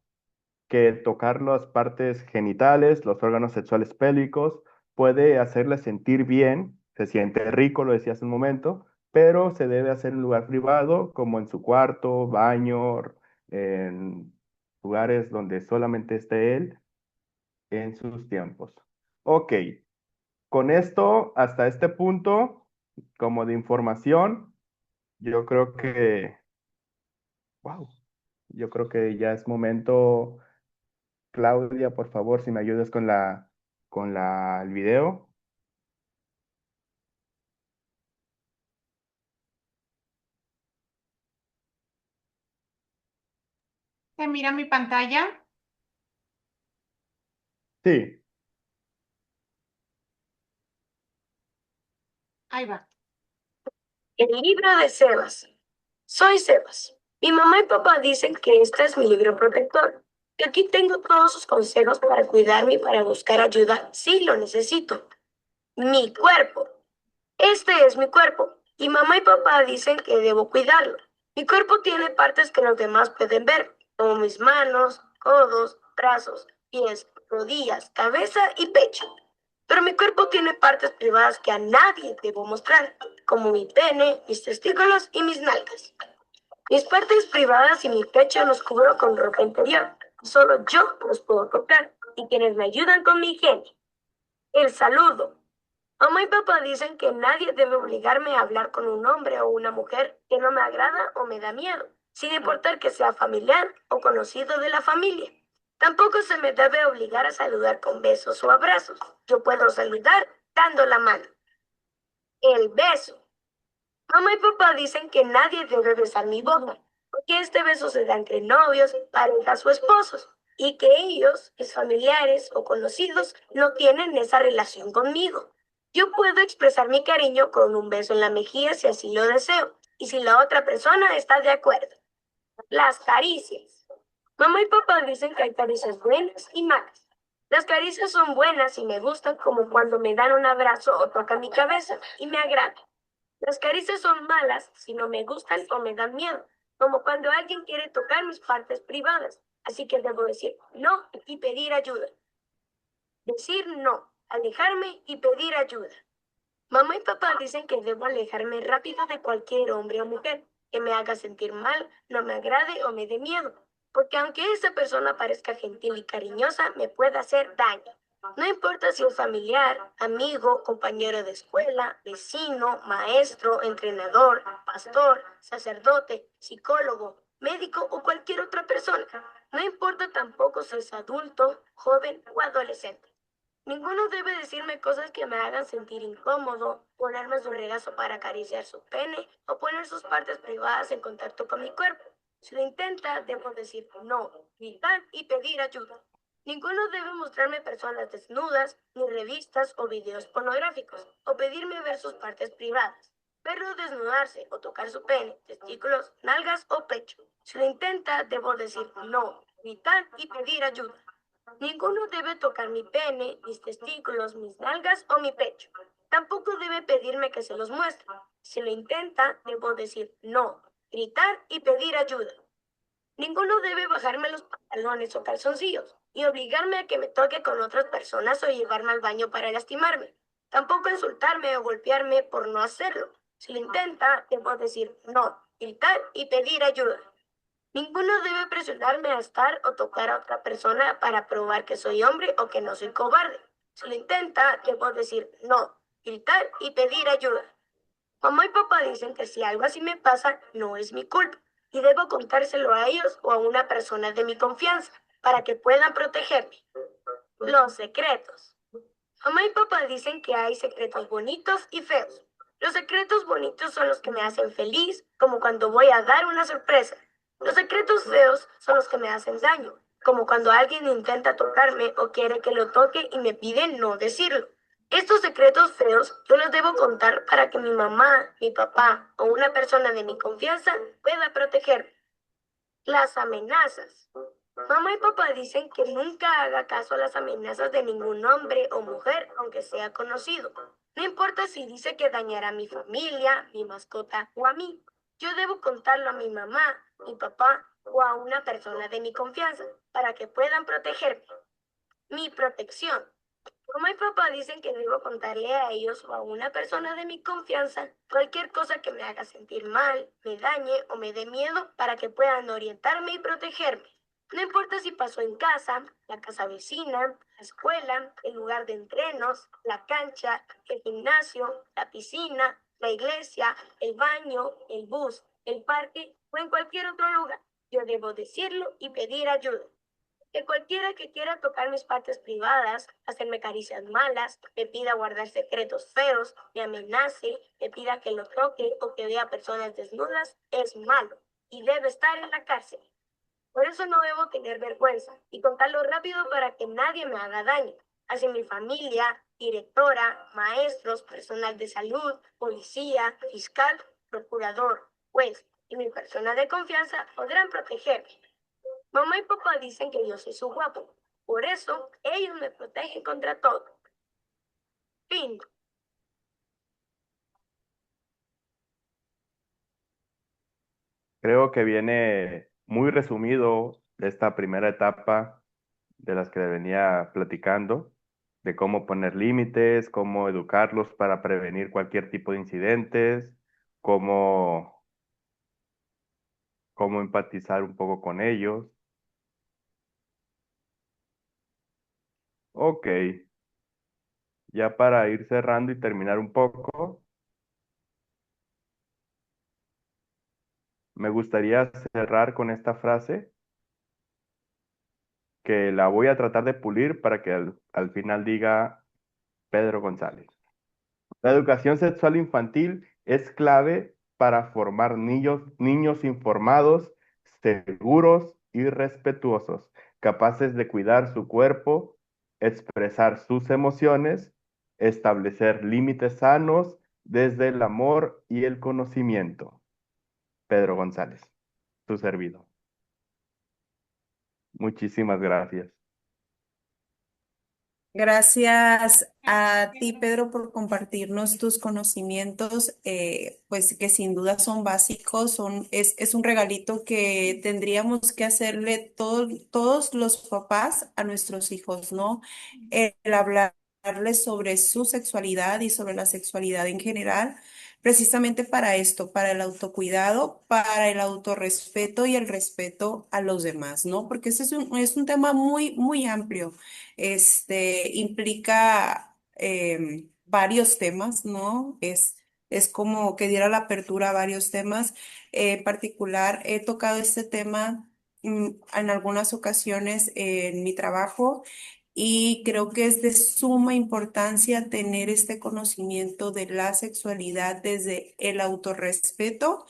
que tocar las partes genitales, los órganos sexuales pélvicos, puede hacerle sentir bien, se siente rico, lo decía hace un momento, pero se debe hacer en un lugar privado, como en su cuarto, baño, en lugares donde solamente esté él en sus tiempos. Ok, con esto, hasta este punto, como de información, yo creo que, wow, yo creo que ya es momento. Claudia, por favor, si me ayudas el video. Se mira mi pantalla. Sí, Ahí va. El libro de Sebas. Soy Sebas. Mi mamá y papá dicen que este es mi libro protector, que aquí tengo todos sus consejos para cuidarme y para buscar ayuda si lo necesito. Mi cuerpo. Este es mi cuerpo y mamá y papá dicen que debo cuidarlo. Mi cuerpo tiene partes que los demás pueden ver, como mis manos, codos, brazos, pies, rodillas, cabeza y pecho. Pero mi cuerpo tiene partes privadas que a nadie debo mostrar, como mi pene, mis testículos y mis nalgas. Mis partes privadas y mi pecho los cubro con ropa interior. Solo yo los puedo tocar y quienes me ayudan con mi higiene. El saludo. Mamá y papá dicen que nadie debe obligarme a hablar con un hombre o una mujer que no me agrada o me da miedo, sin importar que sea familiar o conocido de la familia. Tampoco se me debe obligar a saludar con besos o abrazos. Yo puedo saludar dando la mano. El beso. Mamá y papá dicen que nadie debe besar mi boca, porque este beso se da entre novios, parejas o esposos, y que ellos, mis familiares o conocidos, no tienen esa relación conmigo. Yo puedo expresar mi cariño con un beso en la mejilla si así lo deseo, y si la otra persona está de acuerdo. Las caricias. Mamá y papá dicen que hay caricias buenas y malas. Las caricias son buenas y me gustan como cuando me dan un abrazo o tocan mi cabeza y me agrada. Las caricias son malas si no me gustan o me dan miedo, como cuando alguien quiere tocar mis partes privadas. Así que debo decir no y pedir ayuda. Decir no, alejarme y pedir ayuda. Mamá y papá dicen que debo alejarme rápido de cualquier hombre o mujer que me haga sentir mal, no me agrade o me dé miedo, porque aunque esa persona parezca gentil y cariñosa, me puede hacer daño. No importa si es familiar, amigo, compañero de escuela, vecino, maestro, entrenador, pastor, sacerdote, psicólogo, médico o cualquier otra persona. No importa tampoco si es adulto, joven o adolescente. Ninguno debe decirme cosas que me hagan sentir incómodo, ponerme su regazo para acariciar su pene o poner sus partes privadas en contacto con mi cuerpo. Si lo intenta, debo decir no, gritar y pedir ayuda. Ninguno debe mostrarme personas desnudas, ni revistas o videos pornográficos, o pedirme ver sus partes privadas. Verlo desnudarse o tocar su pene, testículos, nalgas o pecho. Si lo intenta, debo decir no, gritar y pedir ayuda. Ninguno debe tocar mi pene, mis testículos, mis nalgas o mi pecho. Tampoco debe pedirme que se los muestre. Si lo intenta, debo decir no, gritar y pedir ayuda. Ninguno debe bajarme los pantalones o calzoncillos y obligarme a que me toque con otras personas o llevarme al baño para lastimarme. Tampoco insultarme o golpearme por no hacerlo. Si lo intenta, debo decir no, gritar y pedir ayuda. Ninguno debe presionarme a estar o tocar a otra persona para probar que soy hombre o que no soy cobarde. Si lo intenta, debo decir no, gritar y pedir ayuda. Mamá y papá dicen que si algo así me pasa, no es mi culpa y debo contárselo a ellos o a una persona de mi confianza para que puedan protegerme. Los secretos. Mamá y papá dicen que hay secretos bonitos y feos. Los secretos bonitos son los que me hacen feliz, como cuando voy a dar una sorpresa. Los secretos feos son los que me hacen daño, como cuando alguien intenta tocarme o quiere que lo toque y me pide no decirlo. Estos secretos feos yo los debo contar para que mi mamá, mi papá o una persona de mi confianza pueda protegerme. Las amenazas. Mamá y papá dicen que nunca haga caso a las amenazas de ningún hombre o mujer, aunque sea conocido. No importa si dice que dañará a mi familia, mi mascota o a mí. Yo debo contarlo a mi mamá, mi papá o a una persona de mi confianza para que puedan protegerme. Mi protección. Mamá y papá dicen que debo contarle a ellos o a una persona de mi confianza cualquier cosa que me haga sentir mal, me dañe o me dé miedo para que puedan orientarme y protegerme. No importa si pasó en casa, la casa vecina, la escuela, el lugar de entrenos, la cancha, el gimnasio, la piscina, la iglesia, el baño, el bus, el parque o en cualquier otro lugar. Yo debo decirlo y pedir ayuda. Que cualquiera que quiera tocar mis partes privadas, hacerme caricias malas, me pida guardar secretos feos, me amenace, me pida que lo toque o que vea personas desnudas, es malo y debe estar en la cárcel. Por eso no debo tener vergüenza y contarlo rápido para que nadie me haga daño. Así mi familia, directora, maestros, personal de salud, policía, fiscal, procurador, juez y mi persona de confianza podrán protegerme. Mamá y papá dicen que yo soy su guapo. Por eso, ellos me protegen contra todo. Fin. Creo que viene muy resumido esta primera etapa de las que venía platicando, de cómo poner límites, cómo educarlos para prevenir cualquier tipo de incidentes, cómo, cómo empatizar un poco con ellos. Ok, ya para ir cerrando y terminar un poco, me gustaría cerrar con esta frase que la voy a tratar de pulir para que al final diga Pedro González. La educación sexual infantil es clave para formar niños informados, seguros y respetuosos, capaces de cuidar su cuerpo, expresar sus emociones, establecer límites sanos desde el amor y el conocimiento. Pedro González, tu servido. Muchísimas gracias. Gracias a ti, Pedro, por compartirnos tus conocimientos, pues que sin duda son básicos, es un regalito que tendríamos que hacerle todos los papás a nuestros hijos, ¿no? El hablarles sobre su sexualidad y sobre la sexualidad en general, precisamente para esto, para el autocuidado, para el autorrespeto y el respeto a los demás, ¿no? Porque ese es un tema muy, muy amplio. Implica varios temas, ¿no? Es como que diera la apertura a varios temas. En particular, he tocado este tema en algunas ocasiones en mi trabajo y creo que es de suma importancia tener este conocimiento de la sexualidad desde el autorrespeto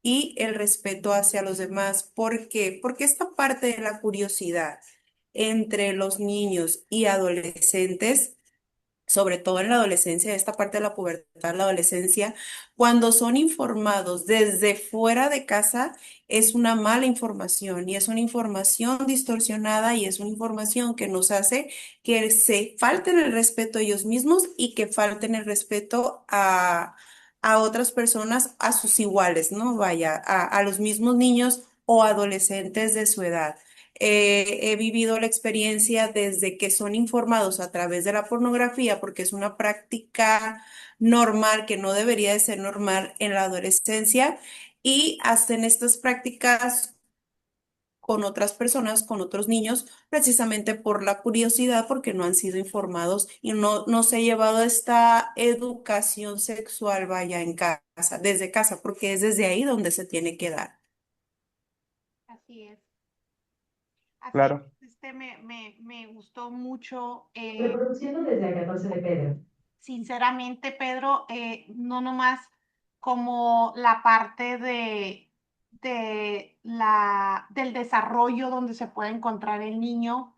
y el respeto hacia los demás. ¿Por qué? Porque esta parte de la curiosidad entre los niños y adolescentes, sobre todo en la adolescencia, esta parte de la pubertad, la adolescencia, cuando son informados desde fuera de casa, es una mala información y es una información distorsionada y es una información que nos hace que se falten el respeto a ellos mismos y que falten el respeto a otras personas, a sus iguales, ¿no? Vaya, a los mismos niños o adolescentes de su edad. He vivido la experiencia desde que son informados a través de la pornografía, porque es una práctica normal que no debería de ser normal en la adolescencia, y hacen estas prácticas con otras personas, con otros niños, precisamente por la curiosidad, porque no han sido informados y no se ha llevado esta educación sexual, vaya, en casa, desde casa, porque es desde ahí donde se tiene que dar. Así es. Así es. Claro, Me gustó mucho. Reproduciendo desde el 14 de Pedro. Sinceramente, Pedro, no nomás como la parte del desarrollo donde se puede encontrar el niño,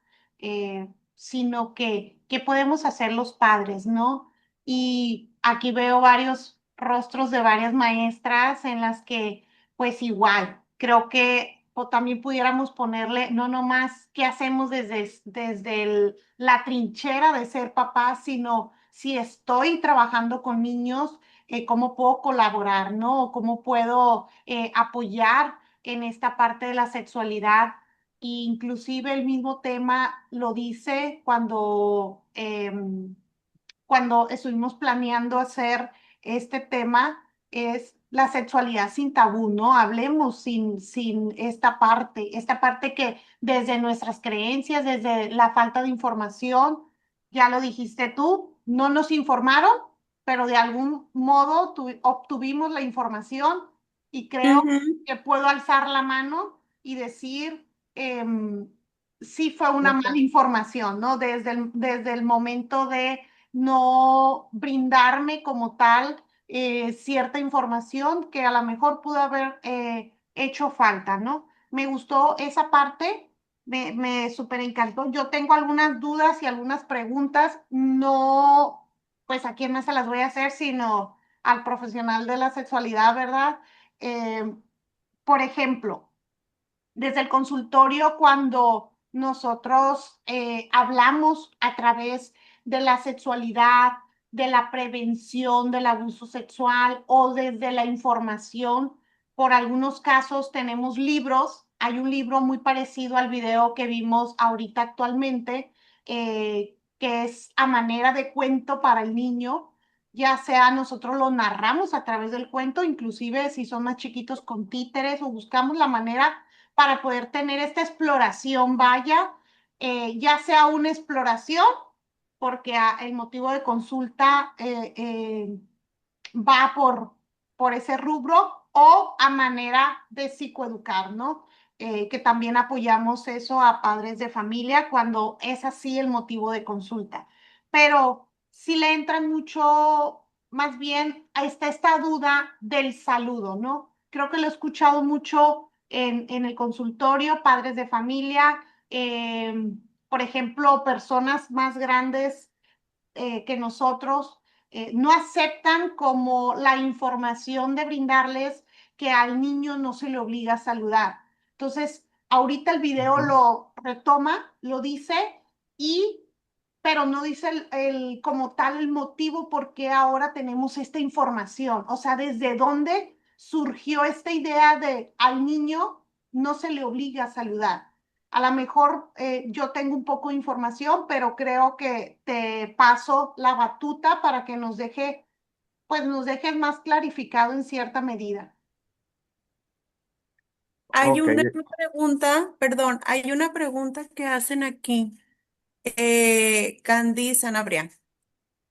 sino que qué podemos hacer los padres, ¿no? Y aquí veo varios rostros de varias maestras en las que, pues igual, creo que también pudiéramos ponerle, no nomás qué hacemos desde la trinchera de ser papá, sino si estoy trabajando con niños, cómo puedo colaborar, ¿no? O cómo puedo apoyar en esta parte de la sexualidad. E inclusive el mismo tema lo dice cuando estuvimos planeando hacer este tema, es la sexualidad sin tabú, ¿no? Hablemos sin esta parte que desde nuestras creencias, desde la falta de información, ya lo dijiste tú, no nos informaron, pero de algún modo obtuvimos la información y creo Ujú. que puedo alzar la mano y decir, sí fue una mala Exacto. información, ¿no? Desde el momento de no brindarme como tal cierta información que a lo mejor pudo haber hecho falta, ¿no? Me gustó esa parte, me súper encantó. Yo tengo algunas dudas y algunas preguntas, no, pues a quién más se las voy a hacer, sino al profesional de la sexualidad, ¿verdad? Eh, por ejemplo, desde el consultorio cuando nosotros hablamos a través de la sexualidad, de la prevención del abuso sexual o desde la información. Por algunos casos tenemos libros. Hay un libro muy parecido al video que vimos ahorita actualmente, que es a manera de cuento para el niño. Ya sea nosotros lo narramos a través del cuento, inclusive si son más chiquitos con títeres o buscamos la manera para poder tener esta exploración, vaya, ya sea una exploración, porque el motivo de consulta va por ese rubro o a manera de psicoeducar, ¿no? Que también apoyamos eso a padres de familia cuando es así el motivo de consulta. Pero si le entra mucho, más bien, está esta duda del saludo, ¿no? Creo que lo he escuchado mucho en el consultorio, padres de familia, por ejemplo, personas más grandes que nosotros no aceptan como la información de brindarles que al niño no se le obliga a saludar. Entonces, ahorita el video ujú. lo retoma, lo dice, y pero no dice como tal el motivo por qué ahora tenemos esta información. O sea, desde dónde surgió esta idea de al niño no se le obliga a saludar. A lo mejor yo tengo un poco de información, pero creo que te paso la batuta para que pues nos dejes más clarificado en cierta medida. Hay Ok, una pregunta, perdón, hay una pregunta que hacen aquí. Candy Sanabria.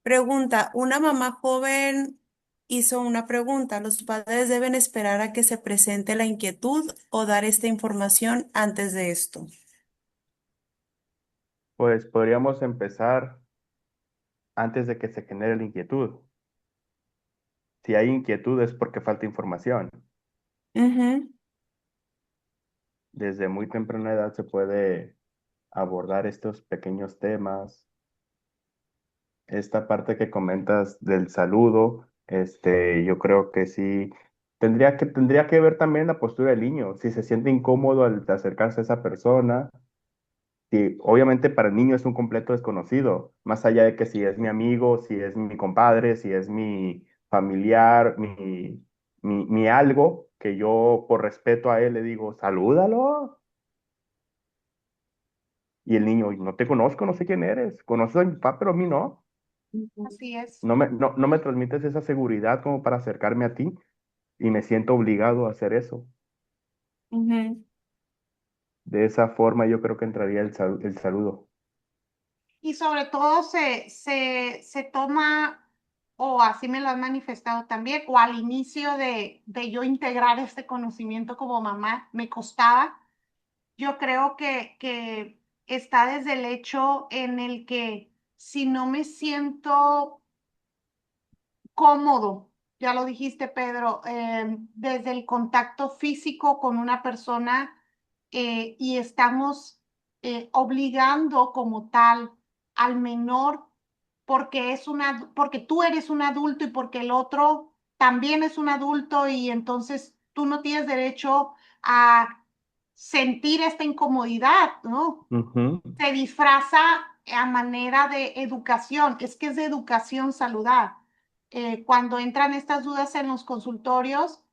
Pregunta, una mamá joven hizo una pregunta. ¿Los padres deben esperar a que se presente la inquietud o dar esta información antes de esto? pues podríamos empezar antes de que se genere la inquietud. Si hay inquietud es porque falta información. Ujú. Desde muy temprana edad se puede abordar estos pequeños temas. Esta parte que comentas del saludo, yo creo que sí, tendría que ver también la postura del niño, si se siente incómodo al acercarse a esa persona. Sí, obviamente para el niño es un completo desconocido, más allá de que si es mi amigo, si es mi compadre, si es mi familiar, mi algo, que yo por respeto a él le digo, salúdalo. Y el niño, no te conozco, no sé quién eres, conoces a mi papá, pero a mí no. Así es. No me transmites esa seguridad como para acercarme a ti y me siento obligado a hacer eso. Ujú. De esa forma yo creo que entraría el saludo. Y sobre todo se toma, o así me lo han manifestado también, o al inicio de yo integrar este conocimiento como mamá, me costaba. Yo creo que está desde el hecho en el que si no me siento cómodo, ya lo dijiste, Pedro, desde el contacto físico con una persona y estamos obligando como tal al menor porque tú eres un adulto y porque el otro también es un adulto y entonces tú no tienes derecho a sentir esta incomodidad, ¿no? Ujú, Se disfraza a manera de educación, es que es de educación saludar. Cuando entran estas dudas en los consultorios,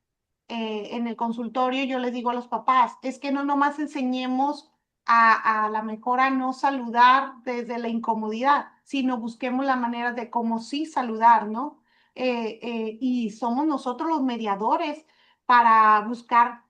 en el consultorio yo les digo a los papás, es que no nomás enseñemos a la mejor a no saludar desde la incomodidad, sino busquemos la manera de cómo sí saludar, ¿no? Y somos nosotros los mediadores para buscar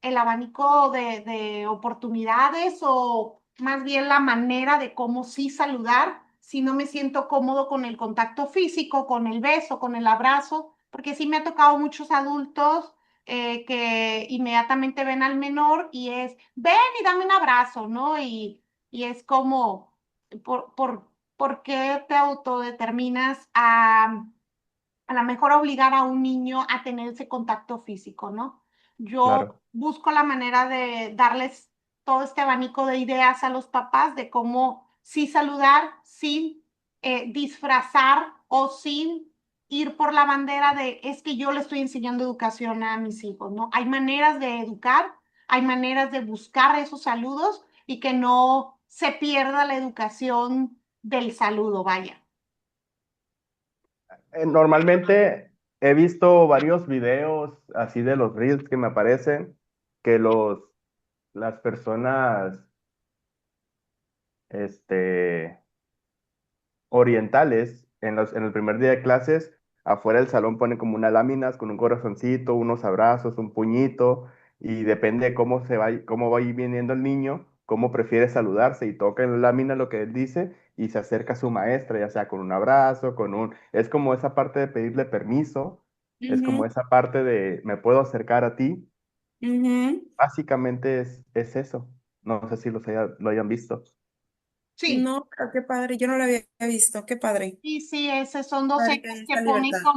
el abanico de oportunidades o más bien la manera de cómo sí saludar si no me siento cómodo con el contacto físico, con el beso, con el abrazo, porque sí me ha tocado muchos adultos que inmediatamente ven al menor y es, ven y dame un abrazo, ¿no? Y es como, ¿por qué te autodeterminas a lo mejor obligar a un niño a tener ese contacto físico, ¿no? Yo claro. busco la manera de darles todo este abanico de ideas a los papás de cómo sí saludar sin disfrazar o sin ir por la bandera de es que yo le estoy enseñando educación a mis hijos, ¿no? Hay maneras de educar, hay maneras de buscar esos saludos y que no se pierda la educación del saludo, vaya. Normalmente he visto varios videos así de los reels que me aparecen, que las personas, este, orientales, en el primer día de clases, afuera del salón ponen como unas láminas con un corazoncito, unos abrazos, un puñito, y depende de cómo va viniendo el niño, cómo prefiere saludarse, y toca en la lámina lo que él dice, y se acerca a su maestra, ya sea con un abrazo, es como esa parte de pedirle permiso, es como Ujú, esa parte de, me puedo acercar a ti, ujú. básicamente es eso. No sé si lo hayan visto. Sí. No, pero qué padre, yo no lo había visto, qué padre. Sí, sí, esos son dos Padre que ejes haya que esta ponen libertad.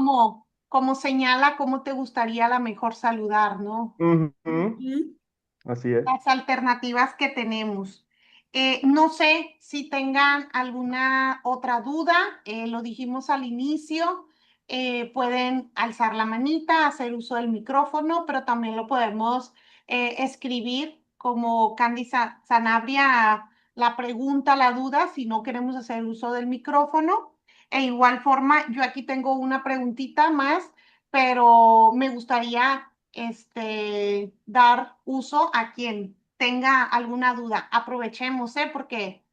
como señala cómo te gustaría a la mejor saludar, ¿no? Ujú, Ujú. así es. Las alternativas que tenemos. No sé si tengan alguna otra duda, lo dijimos al inicio, pueden alzar la manita, hacer uso del micrófono, pero también lo podemos escribir como Candy Sanabria, la pregunta, la duda, si no queremos hacer uso del micrófono. E igual forma, yo aquí tengo una preguntita más, pero me gustaría dar uso a quien tenga alguna duda. Aprovechemos, porque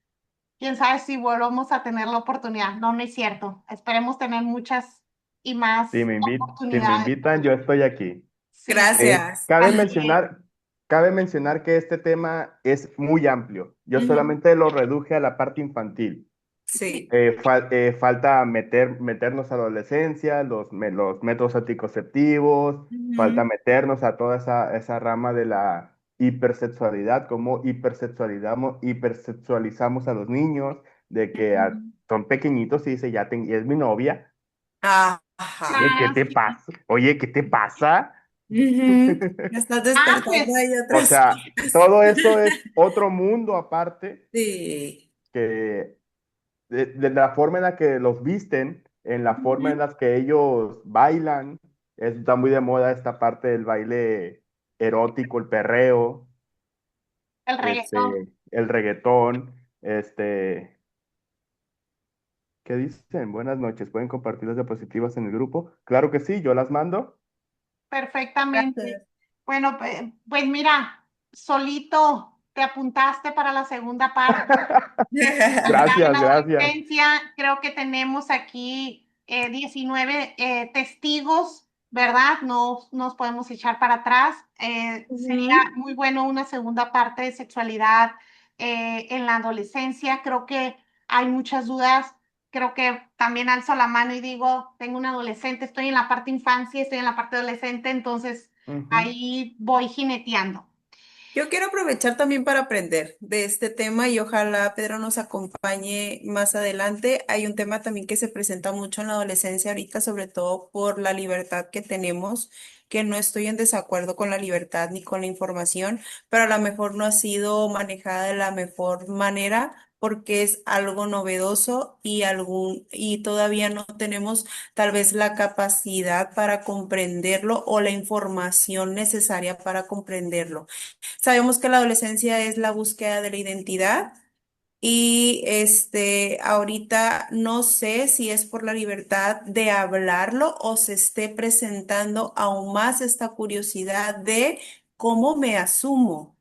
quién sabe si volvamos a tener la oportunidad. No, no es cierto. Esperemos tener muchas y Si más me oportunidades. invitan, yo estoy aquí. Sí, Gracias. Cabe así es. mencionar que este tema es muy amplio. Yo Ujú. solamente lo reduje a la parte infantil. Sí. Falta meternos a la adolescencia, los métodos anticonceptivos, falta Ujú. meternos a toda esa rama de la hipersexualidad, cómo hipersexualizamos a los niños, de que Ujú. son pequeñitos y dice, es mi novia. Oye, Ajá. ¿qué Ah, te sí. pasa? Oye, ¿qué te pasa? Ujú. Ya estás despertando Pues ahí O otras sea, cosas. todo eso es otro mundo aparte Sí. que de la forma en la que los visten, en la forma en Ujú. la que ellos bailan, está muy de moda esta parte del baile erótico, el perreo, El reggaetón. el reggaetón, ¿qué dicen? Buenas noches, ¿pueden compartir las diapositivas en el grupo? Claro que sí, yo las mando. Perfectamente. Gracias. Bueno, pues mira, solito te apuntaste para la segunda parte. Acá en Gracias, la gracias. asistencia creo que tenemos aquí 19 testigos ¿verdad? No nos podemos echar para atrás. Sería Ujú. muy bueno una segunda parte de sexualidad en la adolescencia. Creo que hay muchas dudas. Creo que también alzo la mano y digo, tengo un adolescente, estoy en la parte infancia, estoy en la parte adolescente, entonces Ujú. ahí voy jineteando. Yo quiero aprovechar también para aprender de este tema y ojalá Pedro nos acompañe más adelante. Hay un tema también que se presenta mucho en la adolescencia ahorita, sobre todo por la libertad que tenemos, que no estoy en desacuerdo con la libertad ni con la información, pero a lo mejor no ha sido manejada de la mejor manera porque es algo novedoso y todavía no tenemos tal vez la capacidad para comprenderlo o la información necesaria para comprenderlo. Sabemos que la adolescencia es la búsqueda de la identidad y ahorita no sé si es por la libertad de hablarlo o se esté presentando aún más esta curiosidad de cómo me asumo,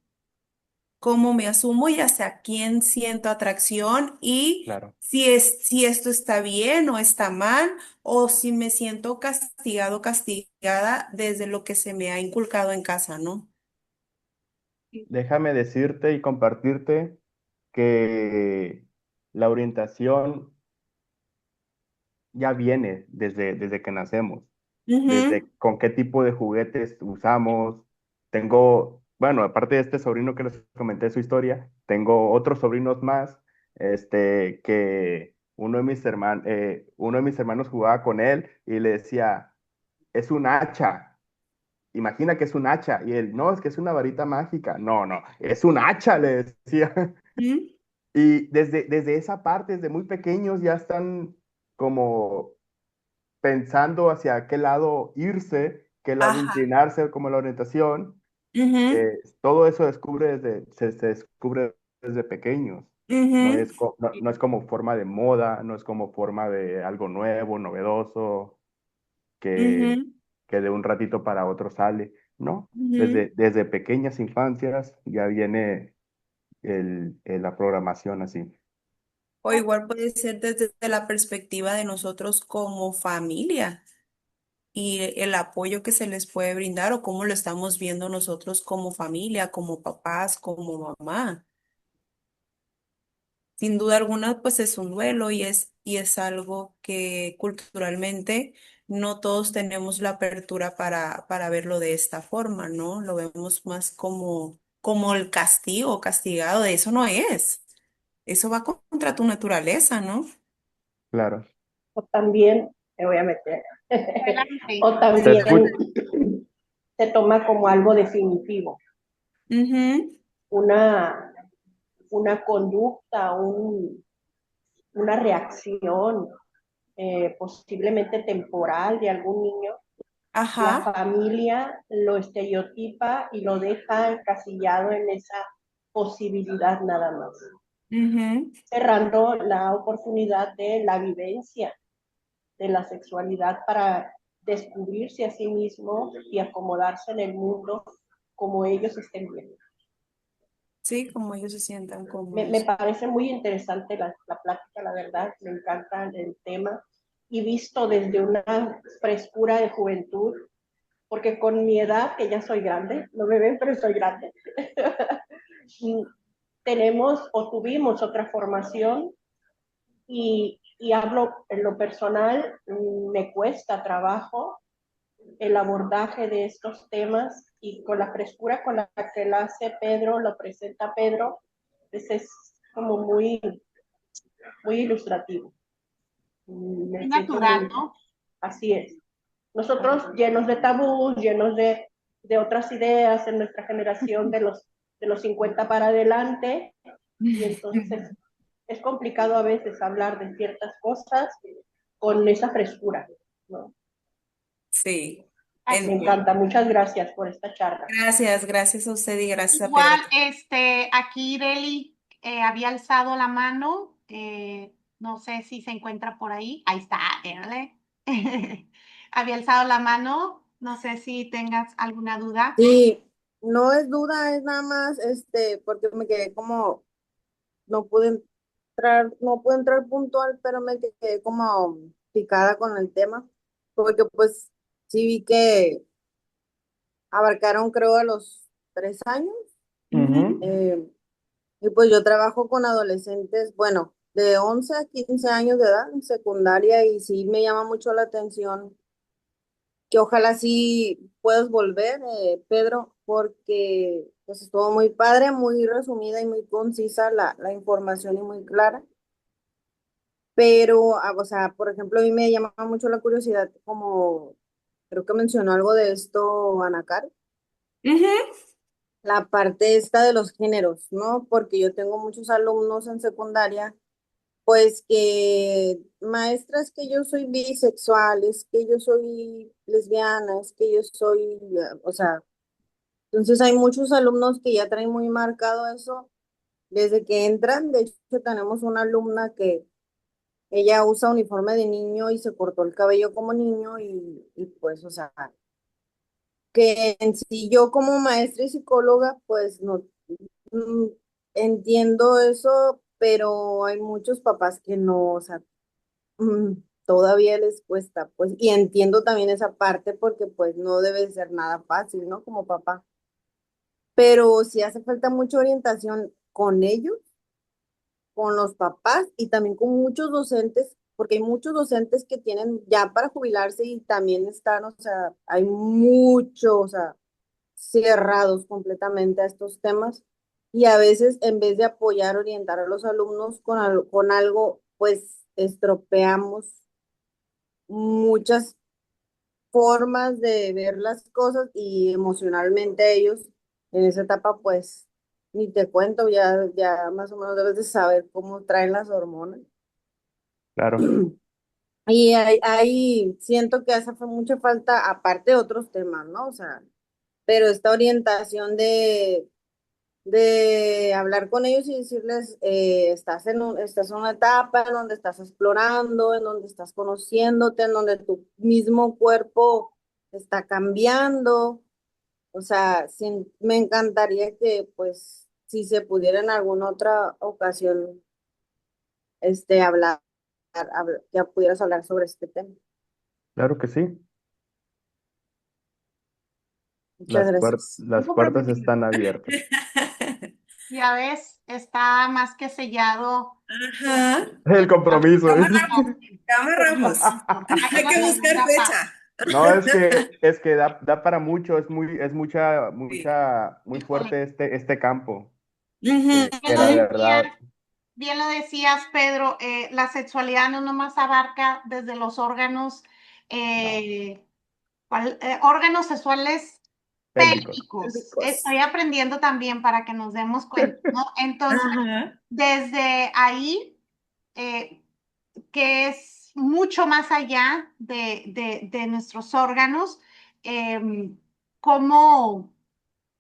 cómo me asumo y hacia quién siento atracción y Claro. si esto está bien o está mal o si me siento castigado, castigada desde lo que se me ha inculcado en casa, ¿no? Déjame decirte y compartirte que la orientación ya viene desde que nacemos, Ujú. desde con qué tipo de juguetes usamos. Tengo, bueno, aparte de este sobrino que les comenté su historia, tengo otros sobrinos más, que uno de mis hermanos jugaba con él y le decía, es un hacha. Imagina que es un hacha. Y él, no, es que es una varita mágica. No, no, es un hacha, le decía. Ujú. Y desde esa parte, desde muy pequeños, ya están como pensando hacia qué lado irse, qué lado Ajá. inclinarse como la orientación. Ujú. Todo eso se descubre desde pequeños. Ujú. No es como forma de moda, no es como forma de algo nuevo, novedoso, que, Ujú. que de un ratito para otro sale. No, Ujú. desde pequeñas infancias ya viene la programación así. O igual puede ser desde la perspectiva de nosotros como familia y el apoyo que se les puede brindar o cómo lo estamos viendo nosotros como familia, como papás, como mamá. Sin duda alguna, pues es un duelo y es algo que culturalmente no todos tenemos la apertura para verlo de esta forma, ¿no? Lo vemos más como el castigo, castigado, de eso no es. Eso va contra tu naturaleza, ¿no? Claro. O también, me voy a meter, Adelante. o Se también escucha, se toma como algo definitivo, Ujú. una, una conducta, una reacción posiblemente temporal de algún niño. La Ajá. familia lo estereotipa y lo deja encasillado en esa posibilidad nada más, Ujú. cerrando la oportunidad de la vivencia de la sexualidad para descubrirse a sí mismo y acomodarse en el mundo como ellos estén bien. Sí, como ellos se sientan Me cómodos. parece muy interesante la plática, la verdad, me encanta el tema y visto desde una frescura de juventud, porque con mi edad, que ya soy grande, no me ven, pero soy grande, tenemos o tuvimos otra formación y hablo en lo personal, me cuesta trabajo el abordaje de estos temas y con la frescura con la que lo hace Pedro, lo presenta Pedro, pues es como muy ilustrativo. Muy Me siento natural, muy, ¿no? así es. Nosotros llenos de tabús, llenos de otras ideas en nuestra generación de los 50 para adelante, y entonces es complicado a veces hablar de ciertas cosas con esa frescura, ¿no? Sí, Me Así es. encanta, muchas gracias por esta charla. gracias, gracias a usted y gracias a Pedro. Igual, aquí Deli había alzado la mano, no sé si se encuentra por ahí. Ahí está, Dele. Había alzado la mano, no sé si tengas alguna duda. Sí, no es duda, es nada más, porque me quedé como, no pude entrar puntual, pero me quedé como picada con el tema, porque pues sí vi que abarcaron, creo, a los 3 años. Ujú. eh, y pues yo trabajo con adolescentes, bueno, de 11 a 15 años de edad en secundaria y sí me llama mucho la atención que ojalá sí puedas volver, Pedro, porque pues estuvo muy padre, muy resumida y muy concisa la información y muy clara. Pero, o sea, por ejemplo, a mí me llama mucho la curiosidad, como creo que mencionó algo de esto, Anacar, Ujú. la parte esta de los géneros, ¿no? Porque yo tengo muchos alumnos en secundaria, pues que maestra es que yo soy bisexual, es que yo soy lesbiana, es que yo soy, o sea, entonces hay muchos alumnos que ya traen muy marcado eso desde que entran. De hecho, tenemos una alumna que ella usa uniforme de niño y se cortó el cabello como niño y pues, o sea, que en sí yo como maestra y psicóloga, pues no mm, entiendo eso, pero hay muchos papás que no, o sea, mm, todavía les cuesta, pues, y entiendo también esa parte porque pues no debe ser nada fácil, ¿no? Como papá, pero sí hace falta mucha orientación con ellos, con los papás y también con muchos docentes, porque hay muchos docentes que tienen ya para jubilarse y también están, o sea, hay muchos, o sea, cerrados completamente a estos temas y a veces en vez de apoyar, orientar a los alumnos con algo, pues estropeamos muchas formas de ver las cosas y emocionalmente ellos en esa etapa, pues ni te cuento, ya más o menos debes de saber cómo traen las hormonas. Claro, Y ahí siento que hace mucha falta, aparte de otros temas, ¿no? O sea, pero esta orientación de hablar con ellos y decirles, estás en una etapa en donde estás explorando, en donde estás conociéndote, en donde tu mismo cuerpo está cambiando. O sea, sí, me encantaría que, pues, si se pudiera en alguna otra ocasión, ya pudieras hablar sobre este tema. claro que sí. Muchas gracias. Las puertas están abiertas. Ya ves, está más que sellado. Ajá. El compromiso. Ya amarramos. Hay Hay que una buscar segunda parte. fecha. No, es que da para mucho, es Sí. muy Híjole, fuerte este campo. Ujú. Que la verdad, bien lo decías, Pedro, la sexualidad no nomás abarca desde los órganos, eh, órganos sexuales pélvicos. pélvicos. Estoy aprendiendo también para que nos demos cuenta, ¿no? Entonces, Ajá. desde ahí, eh, que es mucho más allá de nuestros órganos, eh, cómo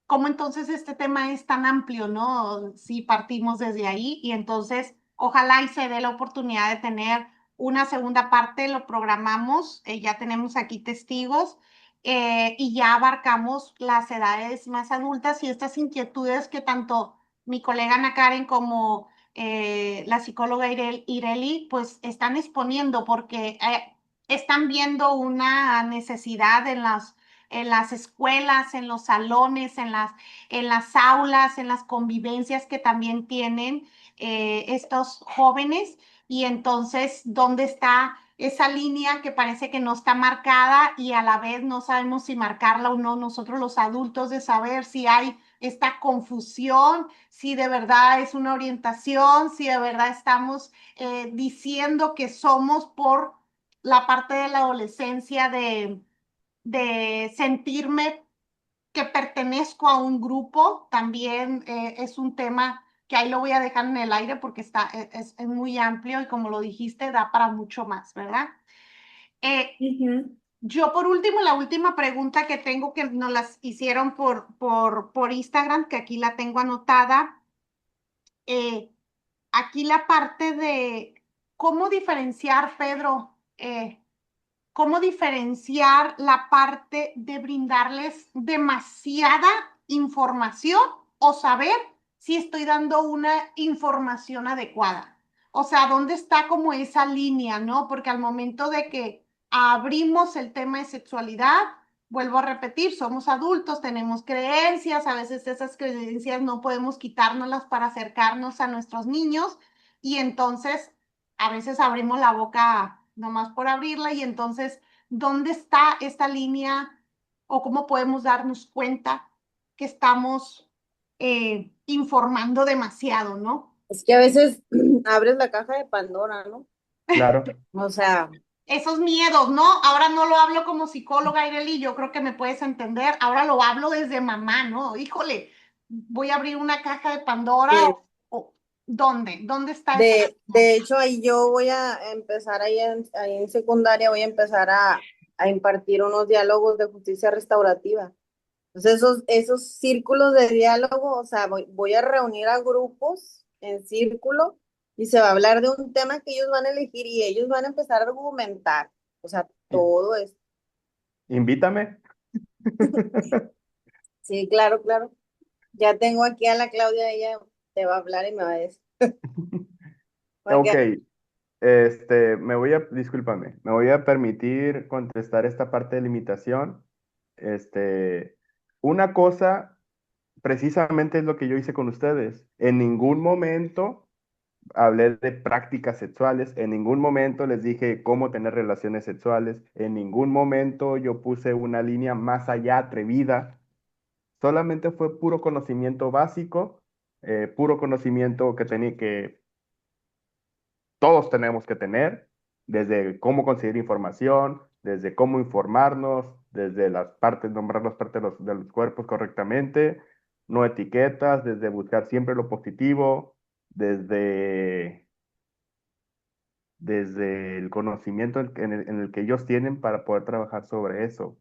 cómo entonces este tema es tan amplio, ¿no? Si partimos desde ahí y entonces ojalá y se dé la oportunidad de tener una segunda parte, lo programamos, ya tenemos aquí testigos y ya abarcamos las edades más adultas y estas inquietudes que tanto mi colega Ana Karen como la psicóloga Ireli pues están exponiendo porque están viendo una necesidad en las escuelas, en los salones, en las aulas, en las convivencias que también tienen estos jóvenes. Y entonces, ¿dónde está esa línea que parece que no está marcada y a la vez no sabemos si marcarla o no nosotros los adultos de saber si hay esta confusión, si de verdad es una orientación, si de verdad estamos diciendo que somos por la parte de la adolescencia de sentirme que pertenezco a un grupo, también es un tema que ahí lo voy a dejar en el aire porque es muy amplio y como lo dijiste, da para mucho más, ¿verdad? Eh, Ujú. yo por último, la última pregunta que tengo que nos las hicieron por Instagram, que aquí la tengo anotada, eh, aquí la parte de cómo diferenciar, Pedro, cómo diferenciar la parte de brindarles demasiada información o saber si estoy dando una información adecuada. O sea, ¿dónde está como esa línea, no? Porque al momento de que abrimos el tema de sexualidad. Vuelvo a repetir, somos adultos, tenemos creencias, a veces esas creencias no podemos quitárnoslas para acercarnos a nuestros niños y entonces a veces abrimos la boca nomás por abrirla y entonces, ¿dónde está esta línea o cómo podemos darnos cuenta que estamos informando demasiado, ¿no? Es que a veces abres la caja de Pandora, ¿no? Claro. O sea, Esos miedos, ¿no? Ahora no lo hablo como psicóloga, Ireli, yo creo que me puedes entender. Ahora lo hablo desde mamá, ¿no? Híjole, voy a abrir una caja de Pandora eh, ¿dónde? ¿Dónde está esa? de hecho, ahí yo voy a empezar ahí en secundaria, voy a empezar a impartir unos diálogos de justicia restaurativa. Entonces, esos círculos de diálogo, o sea, voy a reunir a grupos en círculo y se va a hablar de un tema que ellos van a elegir y ellos van a empezar a argumentar. O sea, I- todo es. Invítame. Sí, claro, claro. Ya tengo aquí a la Claudia, ella te va a hablar y me va a decir. Ok, Porque discúlpame, me voy a permitir contestar esta parte de limitación. Este, una cosa precisamente es lo que yo hice con ustedes. En ningún momento hablé de prácticas sexuales, en ningún momento les dije cómo tener relaciones sexuales, en ningún momento yo puse una línea más allá atrevida, solamente fue puro conocimiento básico, puro conocimiento que tenía que todos tenemos que tener, desde cómo conseguir información, desde cómo informarnos, desde las partes, nombrar las partes de los cuerpos correctamente, no etiquetas, desde buscar siempre lo positivo, desde, desde el conocimiento en el que ellos tienen para poder trabajar sobre eso.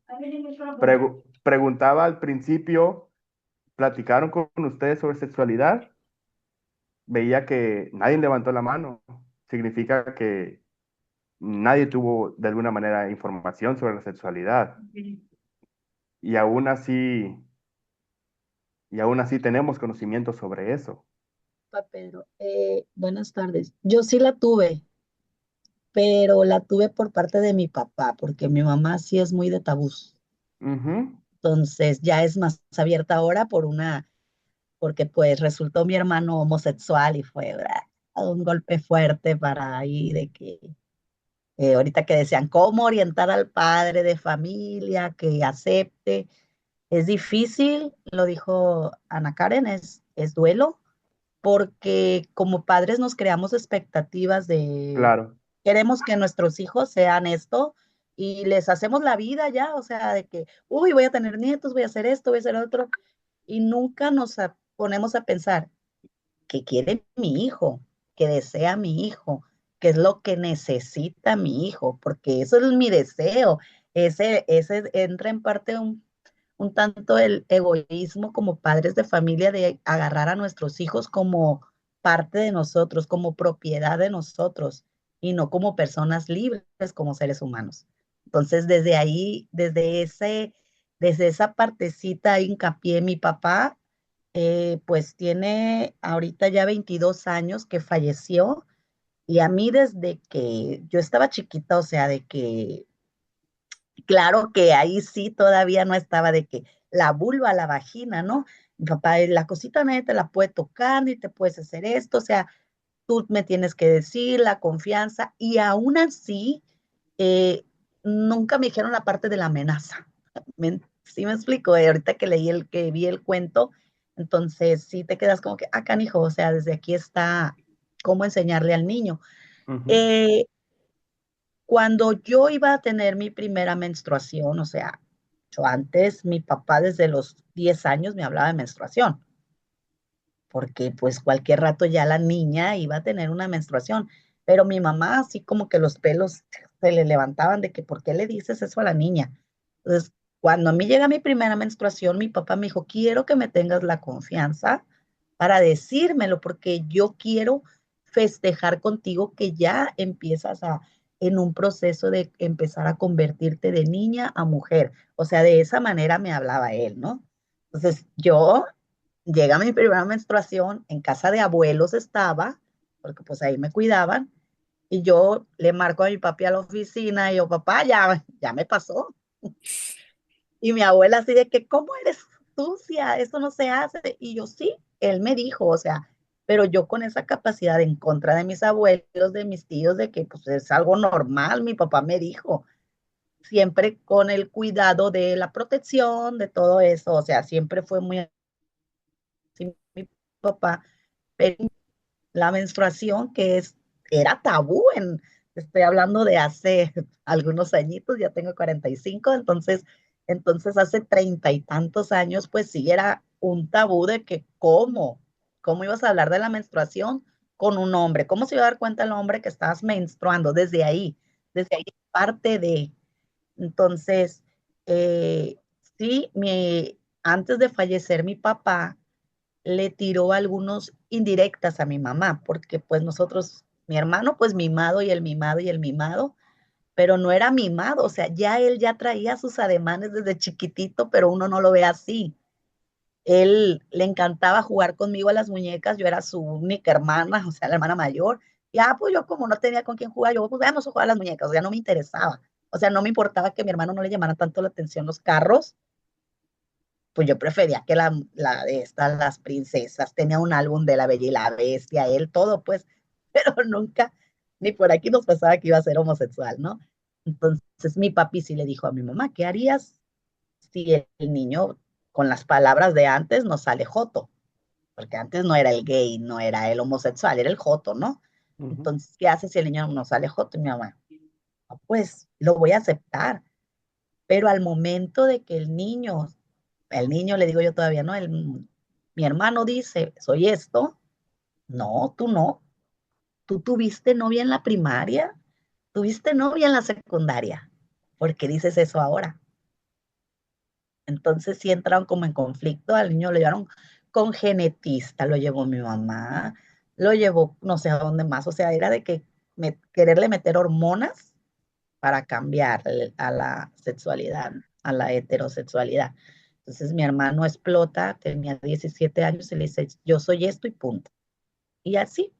Preguntaba al principio, ¿platicaron con ustedes sobre sexualidad? Veía que nadie levantó la mano. Significa que nadie tuvo de alguna manera información sobre la sexualidad y aún así, y aún así tenemos conocimiento sobre eso. Pedro, buenas tardes. Yo sí la tuve, pero la tuve por parte de mi papá, porque mi mamá sí es muy de tabús. Ujú. Entonces ya es más abierta ahora porque pues resultó mi hermano homosexual y fue ¿verdad? Un golpe fuerte para ahí de que ahorita que decían cómo orientar al padre de familia que acepte. Es difícil, lo dijo Ana Karen, es duelo porque como padres nos creamos expectativas de Claro, queremos que nuestros hijos sean esto y les hacemos la vida ya, o sea, de que, uy, voy a tener nietos, voy a hacer esto, voy a hacer otro, y nunca ponemos a pensar qué quiere mi hijo, qué desea mi hijo, qué es lo que necesita mi hijo, porque eso es mi deseo. Ese entra en parte un tanto el egoísmo como padres de familia de agarrar a nuestros hijos como parte de nosotros, como propiedad de nosotros y no como personas libres, como seres humanos. Entonces, desde ahí, desde esa partecita hincapié, mi papá, pues tiene ahorita ya 22 años que falleció y a mí desde que yo estaba chiquita, o sea, de que claro que ahí sí todavía no estaba de que la vulva, la vagina, ¿no? Mi papá, la cosita nadie te la puede tocar, ni te puedes hacer esto, o sea, tú me tienes que decir la confianza, y aún así, nunca me dijeron la parte de la amenaza. Sí me explico, ahorita que que vi el cuento, entonces sí te quedas como que, ah, canijo, o sea, desde aquí está cómo enseñarle al niño. ujú, Eh, Cuando yo iba a tener mi primera menstruación, o sea, yo antes, mi papá desde los 10 años me hablaba de menstruación, porque pues cualquier rato ya la niña iba a tener una menstruación, pero mi mamá así como que los pelos se le levantaban de que, ¿por qué le dices eso a la niña? Entonces, cuando a mí llega mi primera menstruación, mi papá me dijo, quiero que me tengas la confianza para decírmelo, porque yo quiero festejar contigo que ya empiezas en un proceso de empezar a convertirte de niña a mujer. O sea, de esa manera me hablaba él, ¿no? Entonces, yo llega mi primera menstruación, en casa de abuelos estaba, porque pues ahí me cuidaban, Y yo le marco a mi papi a la oficina y yo, papá, ya me pasó. Y mi abuela así de que, ¿cómo eres sucia? Eso no se hace. Y yo, sí, él me dijo, o sea, pero yo con esa capacidad en contra de mis abuelos, de mis tíos, de que pues es algo normal, mi papá me dijo, siempre con el cuidado de la protección, de todo eso, o sea, siempre fue muy así mi papá, pero la menstruación era tabú estoy hablando de hace algunos añitos, ya tengo 45, entonces hace 30 y tantos años, pues sí era un tabú de que cómo ibas a hablar de la menstruación con un hombre, cómo se iba a dar cuenta el hombre que estabas menstruando desde ahí es parte de, entonces, eh, sí, antes de fallecer mi papá, le tiró algunos indirectas a mi mamá, porque pues nosotros, mi hermano pues mimado y el mimado y el mimado, pero no era mimado, o sea, él ya traía sus ademanes desde chiquitito, pero uno no lo ve así. Él le encantaba jugar conmigo a las muñecas, yo era su única hermana, o sea, la hermana mayor, y pues yo como no tenía con quién jugar, yo pues vamos a jugar a las muñecas, o sea, no me interesaba, o sea, no me importaba que a mi hermano no le llamaran tanto la atención los carros, pues yo prefería que la de estas, las princesas, tenía un álbum de La Bella y la Bestia, él todo, pues, pero nunca, ni por aquí nos pasaba que iba a ser homosexual, ¿no? Entonces mi papi sí le dijo a mi mamá, ¿qué harías si el niño con las palabras de antes no sale joto? Porque antes no era el gay, no era el homosexual, era el joto, ¿no? Ujú. Entonces, ¿qué hace si el niño no sale joto? Y mi mamá, "No, pues lo voy a aceptar, pero al momento de que el niño le digo yo todavía, ¿no? Mi hermano dice, soy esto, no, tú no, tú tuviste novia en la primaria, tuviste novia en la secundaria, ¿por qué dices eso ahora? Entonces sí entraron como en conflicto, al niño lo llevaron con genetista, lo llevó mi mamá, lo llevó no sé a dónde más, o sea, era de que quererle meter hormonas para cambiar a la sexualidad, a la heterosexualidad. Entonces mi hermano explota, tenía 17 años y le dice, yo soy esto y punto. Y así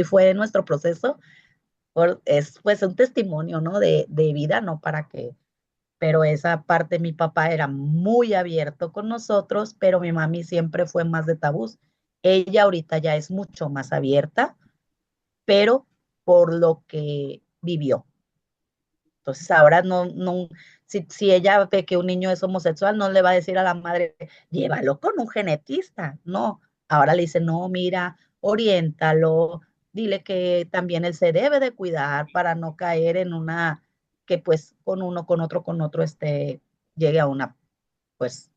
fue nuestro proceso. Es pues un testimonio, ¿no? De vida, ¿no? Para que, pero esa parte mi papá era muy abierto con nosotros, pero mi mami siempre fue más de tabús. Ella ahorita ya es mucho más abierta, pero por lo que vivió. Entonces ahora si ella ve que un niño es homosexual, no le va a decir a la madre, llévalo con un genetista. No, ahora le dice, no, mira, oriéntalo, dile que también él se debe de cuidar para no caer en que pues con uno, con otro, llegue a una, pues,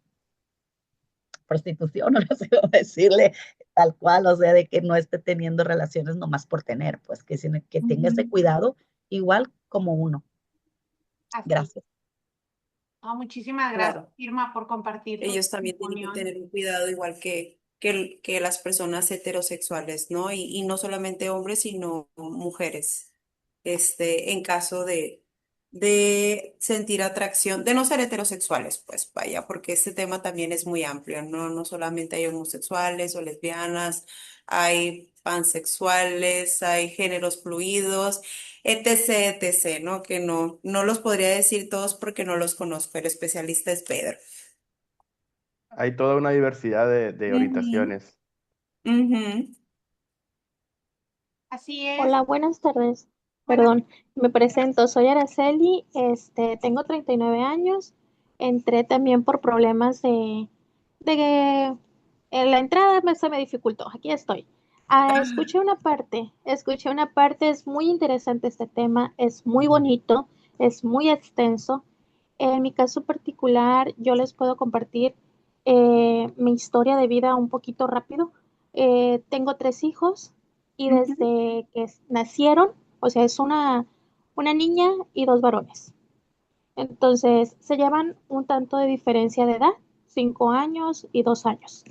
prostitución, no sé cómo decirle tal cual, o sea, de que no esté teniendo relaciones nomás por tener, pues que tenga ese Ujú. cuidado igual como uno. Así. Gracias. No, muchísimas gracias, Claro. Irma, por compartir tu Ellos también tienen que testimonio. tener un cuidado igual que las personas heterosexuales, ¿no? Y no solamente hombres, sino mujeres, en caso de sentir atracción, de no ser heterosexuales, pues vaya, porque este tema también es muy amplio, ¿no? No solamente hay homosexuales o lesbianas, hay pansexuales, hay géneros fluidos, etc., etc., ¿no? Que no los podría decir todos porque no los conozco, el especialista es Pedro. Hay toda una diversidad de Ujú, orientaciones. ujú. Así es. Hola, buenas tardes. Buenas Perdón, me presento. Soy Araceli, tengo 39 años. Entré también por problemas de en la entrada se me dificultó. Aquí estoy. Escuché una parte, es muy interesante este tema, es muy bonito, es muy extenso. En mi caso particular, yo les puedo compartir mi historia de vida un poquito rápido. Tengo 3 hijos y Ujú. desde que nacieron, o sea, es una niña y 2 varones. Entonces, se llevan un tanto de diferencia de edad, 5 años y 2 años.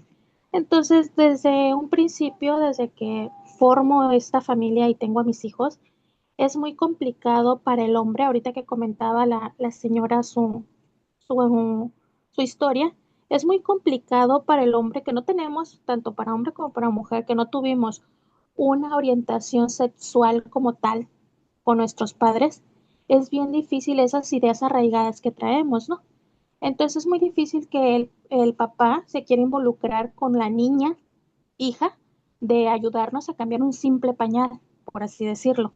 Entonces, desde un principio, desde que formo esta familia y tengo a mis hijos, es muy complicado para el hombre, ahorita que comentaba la señora su historia, es muy complicado para el hombre que no tenemos, tanto para hombre como para mujer, que no tuvimos una orientación sexual como tal con nuestros padres, es bien difícil esas ideas arraigadas que traemos, ¿no? Entonces es muy difícil que el papá se quiera involucrar con la niña, hija, de ayudarnos a cambiar un simple pañal, por así decirlo.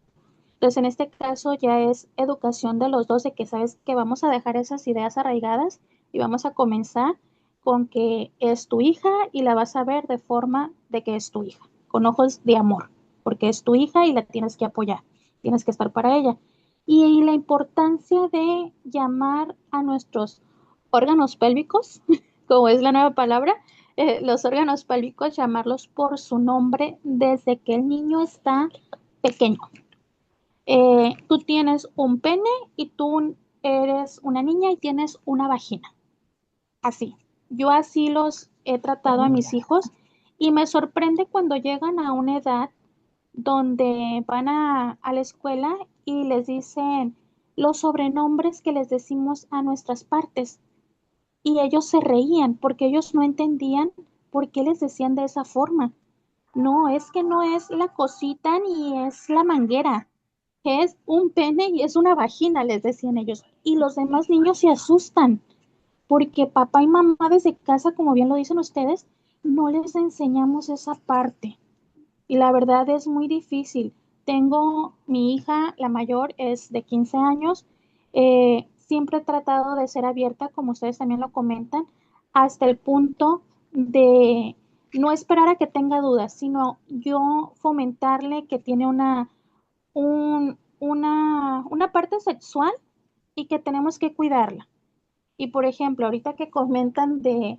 Entonces, en este caso ya es educación de los dos, de que sabes que vamos a dejar esas ideas arraigadas y vamos a comenzar con que es tu hija y la vas a ver de forma de que es tu hija, con ojos de amor, porque es tu hija y la tienes que apoyar, tienes que estar para ella. Y la importancia de llamar a nuestros órganos pélvicos, como es la nueva palabra, los órganos pélvicos, llamarlos por su nombre desde que el niño está pequeño. Tú tienes un pene y tú eres una niña y tienes una vagina. Así. Yo así los he tratado a mis hijos y me sorprende cuando llegan a una edad donde van a la escuela y les dicen los sobrenombres que les decimos a nuestras partes. Y ellos se reían porque ellos no entendían por qué les decían de esa forma. No, es que no es la cosita ni es la manguera, es un pene y es una vagina, les decían ellos. Y los demás niños se asustan porque papá y mamá desde casa, como bien lo dicen ustedes, no les enseñamos esa parte. Y la verdad es muy difícil. Tengo mi hija, la mayor, es de 15 años. Siempre he tratado de ser abierta, como ustedes también lo comentan, hasta el punto de no esperar a que tenga dudas, sino yo fomentarle que tiene una parte sexual y que tenemos que cuidarla. Y por ejemplo, ahorita que comentan de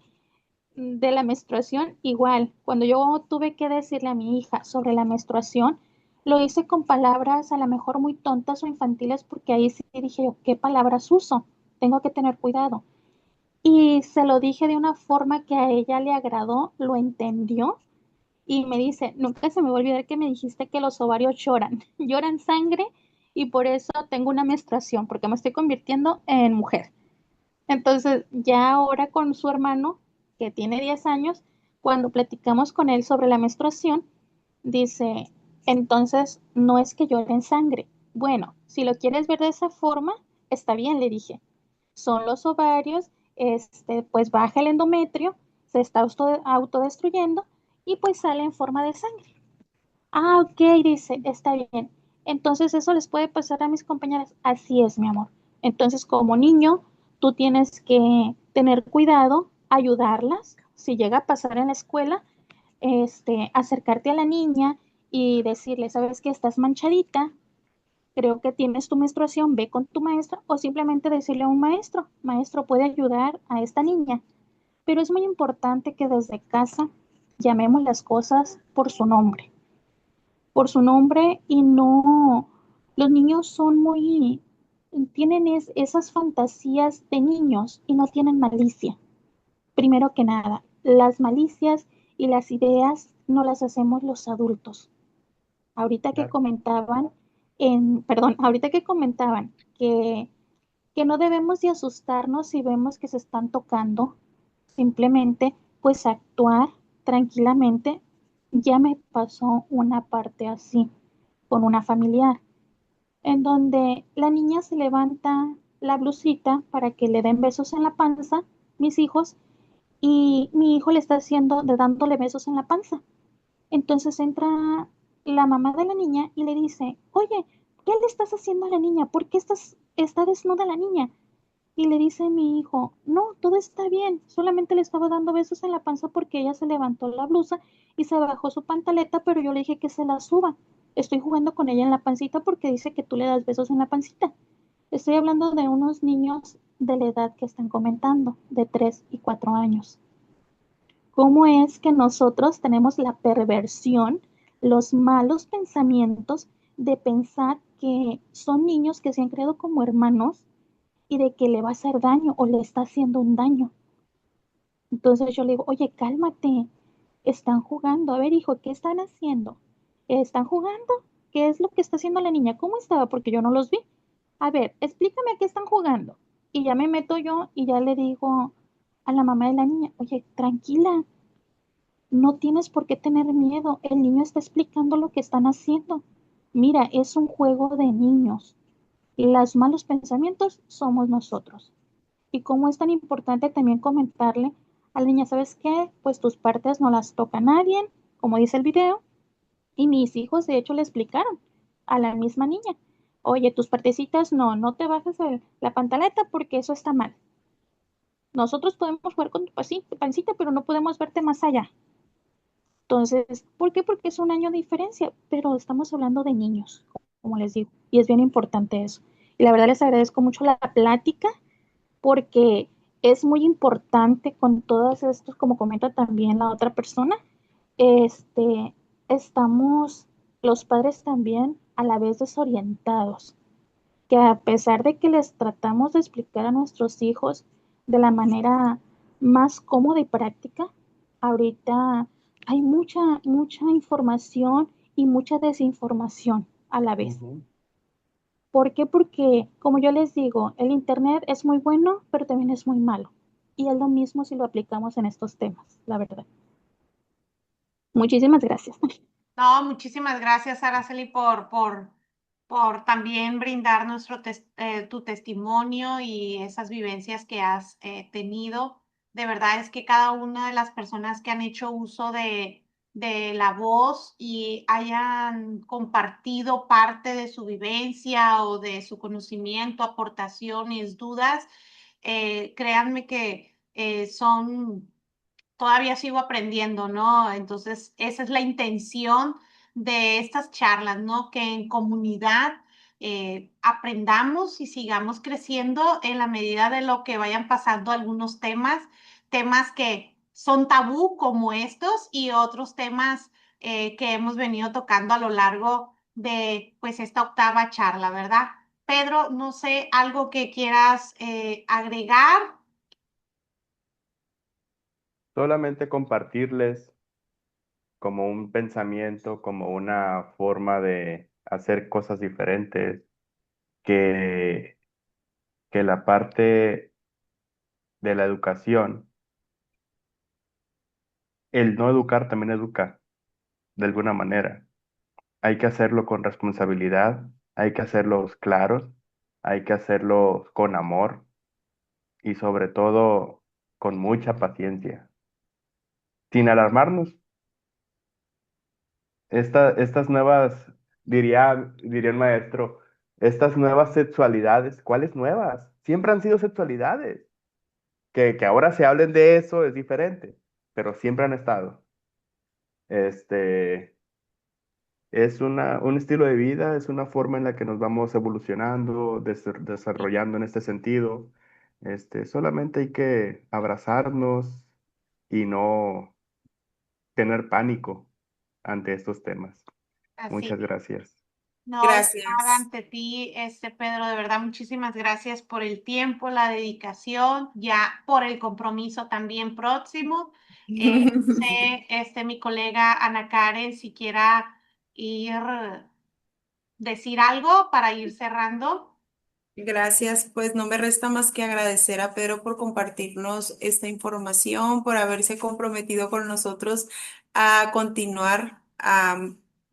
la menstruación, igual, cuando yo tuve que decirle a mi hija sobre la menstruación, lo hice con palabras a lo mejor muy tontas o infantiles, porque ahí sí dije yo, ¿qué palabras uso? Tengo que tener cuidado. Y se lo dije de una forma que a ella le agradó, lo entendió y me dice, nunca se me va a olvidar que me dijiste que los ovarios lloran, lloran sangre y por eso tengo una menstruación, porque me estoy convirtiendo en mujer. Entonces, ya ahora con su hermano, que tiene 10 años, cuando platicamos con él sobre la menstruación, dice, entonces no es que lloren sangre. Bueno, si lo quieres ver de esa forma, está bien, le dije. Son los ovarios, pues baja el endometrio, se está autodestruyendo y pues sale en forma de sangre. Ah, ok, dice, está bien. Entonces eso les puede pasar a mis compañeras. Así es, mi amor. Entonces, como niño, tú tienes que tener cuidado, ayudarlas. Si llega a pasar en la escuela, acercarte a la niña y decirle, sabes que estás manchadita, creo que tienes tu menstruación, ve con tu maestra o simplemente decirle a un maestro, maestro, puede ayudar a esta niña. Pero es muy importante que desde casa llamemos las cosas por su nombre y no, los niños son muy, tienen esas fantasías de niños y no tienen malicia. Primero que nada, las malicias y las ideas no las hacemos los adultos. Ahorita que Claro. comentaban, ahorita que comentaban que no debemos de asustarnos si vemos que se están tocando, simplemente pues actuar tranquilamente. Ya me pasó una parte así con una familiar, en donde la niña se levanta la blusita para que le den besos en la panza, mis hijos, y mi hijo le está haciendo, de dándole besos en la panza. Entonces entra la mamá de la niña y le dice, oye, ¿qué le estás haciendo a la niña? ¿Por qué está desnuda la niña? Y le dice mi hijo, no, todo está bien, solamente le estaba dando besos en la panza porque ella se levantó la blusa y se bajó su pantaleta, pero yo le dije que se la suba. Estoy jugando con ella en la pancita porque dice que tú le das besos en la pancita. Estoy hablando de unos niños de la edad que están comentando, de 3 y 4 años. ¿Cómo es que nosotros tenemos la perversión, los malos pensamientos de pensar que son niños que se han creado como hermanos y de que le va a hacer daño o le está haciendo un daño? Entonces yo le digo, oye, cálmate, están jugando. A ver, hijo, ¿qué están haciendo? ¿Están jugando? ¿Qué es lo que está haciendo la niña? ¿Cómo estaba? Porque yo no los vi. A ver, explícame a qué están jugando. Y ya me meto yo y ya le digo a la mamá de la niña, oye, tranquila, No tienes por qué tener miedo. El niño está explicando lo que están haciendo. Mira, es un juego de niños. Los malos pensamientos somos nosotros. Y como es tan importante también comentarle a la niña, ¿sabes qué? Pues tus partes no las toca nadie, como dice el video. Y mis hijos, de hecho, le explicaron a la misma niña, oye, tus partecitas no te bajes la pantaleta porque eso está mal. Nosotros podemos jugar con tu pancita, pero no podemos verte más allá. Entonces, ¿por qué? Porque es un año de diferencia, pero estamos hablando de niños, como les digo, y es bien importante eso. Y la verdad les agradezco mucho la plática porque es muy importante con todos estos, como comenta también la otra persona, este, estamos los padres también a la vez desorientados, que a pesar de que les tratamos de explicar a nuestros hijos de la manera más cómoda y práctica, ahorita hay mucha información y mucha desinformación a la vez. Ujú. ¿Por qué? Porque, como yo les digo, el Internet es muy bueno, pero también es muy malo. Y es lo mismo si lo aplicamos en estos temas, la verdad. Muchísimas gracias. No, muchísimas gracias, Araceli, por también brindar tu testimonio y esas vivencias que has tenido. De verdad es que cada una de las personas que han hecho uso de la voz y hayan compartido parte de su vivencia o de su conocimiento, aportaciones, dudas, créanme que todavía sigo aprendiendo, ¿no? Entonces, esa es la intención de estas charlas, ¿no? Que en comunidad aprendamos y sigamos creciendo en la medida de lo que vayan pasando algunos temas que son tabú como estos y otros temas que hemos venido tocando a lo largo de, pues, esta octava charla, ¿verdad? Pedro, no sé, algo que quieras agregar. Solamente compartirles como un pensamiento, como una forma de hacer cosas diferentes, que, que la parte de la educación, el no educar también educa de alguna manera. Hay que hacerlo con responsabilidad, hay que hacerlos claros, hay que hacerlo con amor y sobre todo con mucha paciencia, sin alarmarnos. Estas nuevas, diría el maestro, estas nuevas sexualidades, ¿cuáles nuevas? Siempre han sido sexualidades. Que ahora se hablen de eso es diferente, pero siempre han estado. Este, es un estilo de vida, es una forma en la que nos vamos evolucionando, desarrollando en este sentido. Solamente hay que abrazarnos y no tener pánico ante estos temas. Así. Muchas gracias. No, es nada Gracias. ante ti, Pedro, de verdad, muchísimas gracias por el tiempo, la dedicación, ya por el compromiso también próximo. No sé, mi colega Ana Karen, si quiera ir, decir algo para ir cerrando. Gracias, pues no me resta más que agradecer a Pedro por compartirnos esta información, por haberse comprometido con nosotros a continuar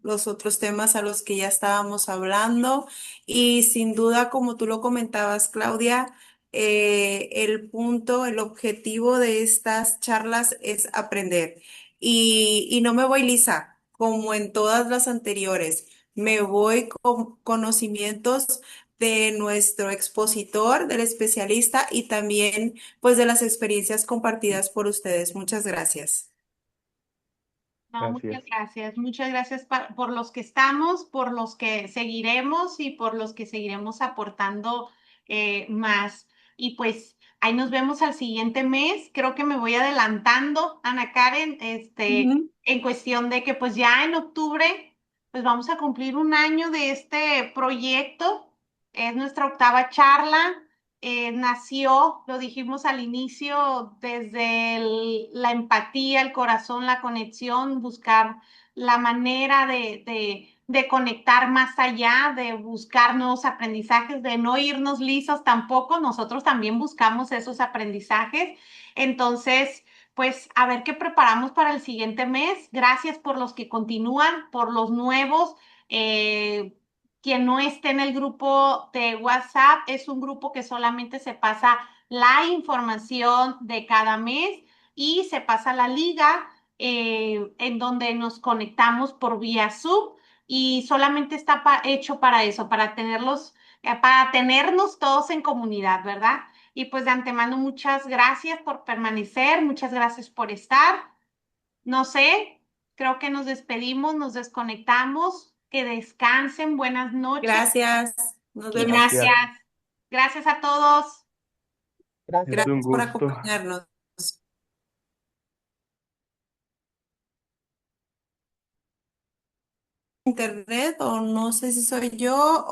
los otros temas a los que ya estábamos hablando. Y sin duda, como tú lo comentabas, Claudia, el punto, el objetivo de estas charlas es aprender. Y no me voy lisa, como en todas las anteriores, me voy con conocimientos de nuestro expositor, del especialista y también pues de las experiencias compartidas por ustedes. Muchas gracias. No, Gracias. muchas gracias por los que estamos, por los que seguiremos y por los que seguiremos aportando más. Y pues ahí nos vemos al siguiente mes. Creo que me voy adelantando, Ana Karen, Ujú. en cuestión de que pues ya en octubre pues vamos a cumplir un año de este proyecto. Es nuestra octava charla. Nació, lo dijimos al inicio, desde la empatía, el corazón, la conexión, buscar la manera de conectar más allá, de buscar nuevos aprendizajes, de no irnos lisos tampoco. Nosotros también buscamos esos aprendizajes. Entonces, pues a ver qué preparamos para el siguiente mes. Gracias por los que continúan, por los nuevos. Eh, Quien no esté en el grupo de WhatsApp es un grupo que solamente se pasa la información de cada mes y se pasa la liga en donde nos conectamos por vía Zoom y solamente está hecho para eso, para tenernos todos en comunidad, ¿verdad? Y pues de antemano, muchas gracias por permanecer, muchas gracias por estar. No sé, creo que nos despedimos, nos desconectamos, que descansen, buenas noches Gracias. Nos y vemos. gracias. Gracias, Gracias a todos. Gracias. es un Gracias por gusto. acompañarnos. Internet o no sé si soy yo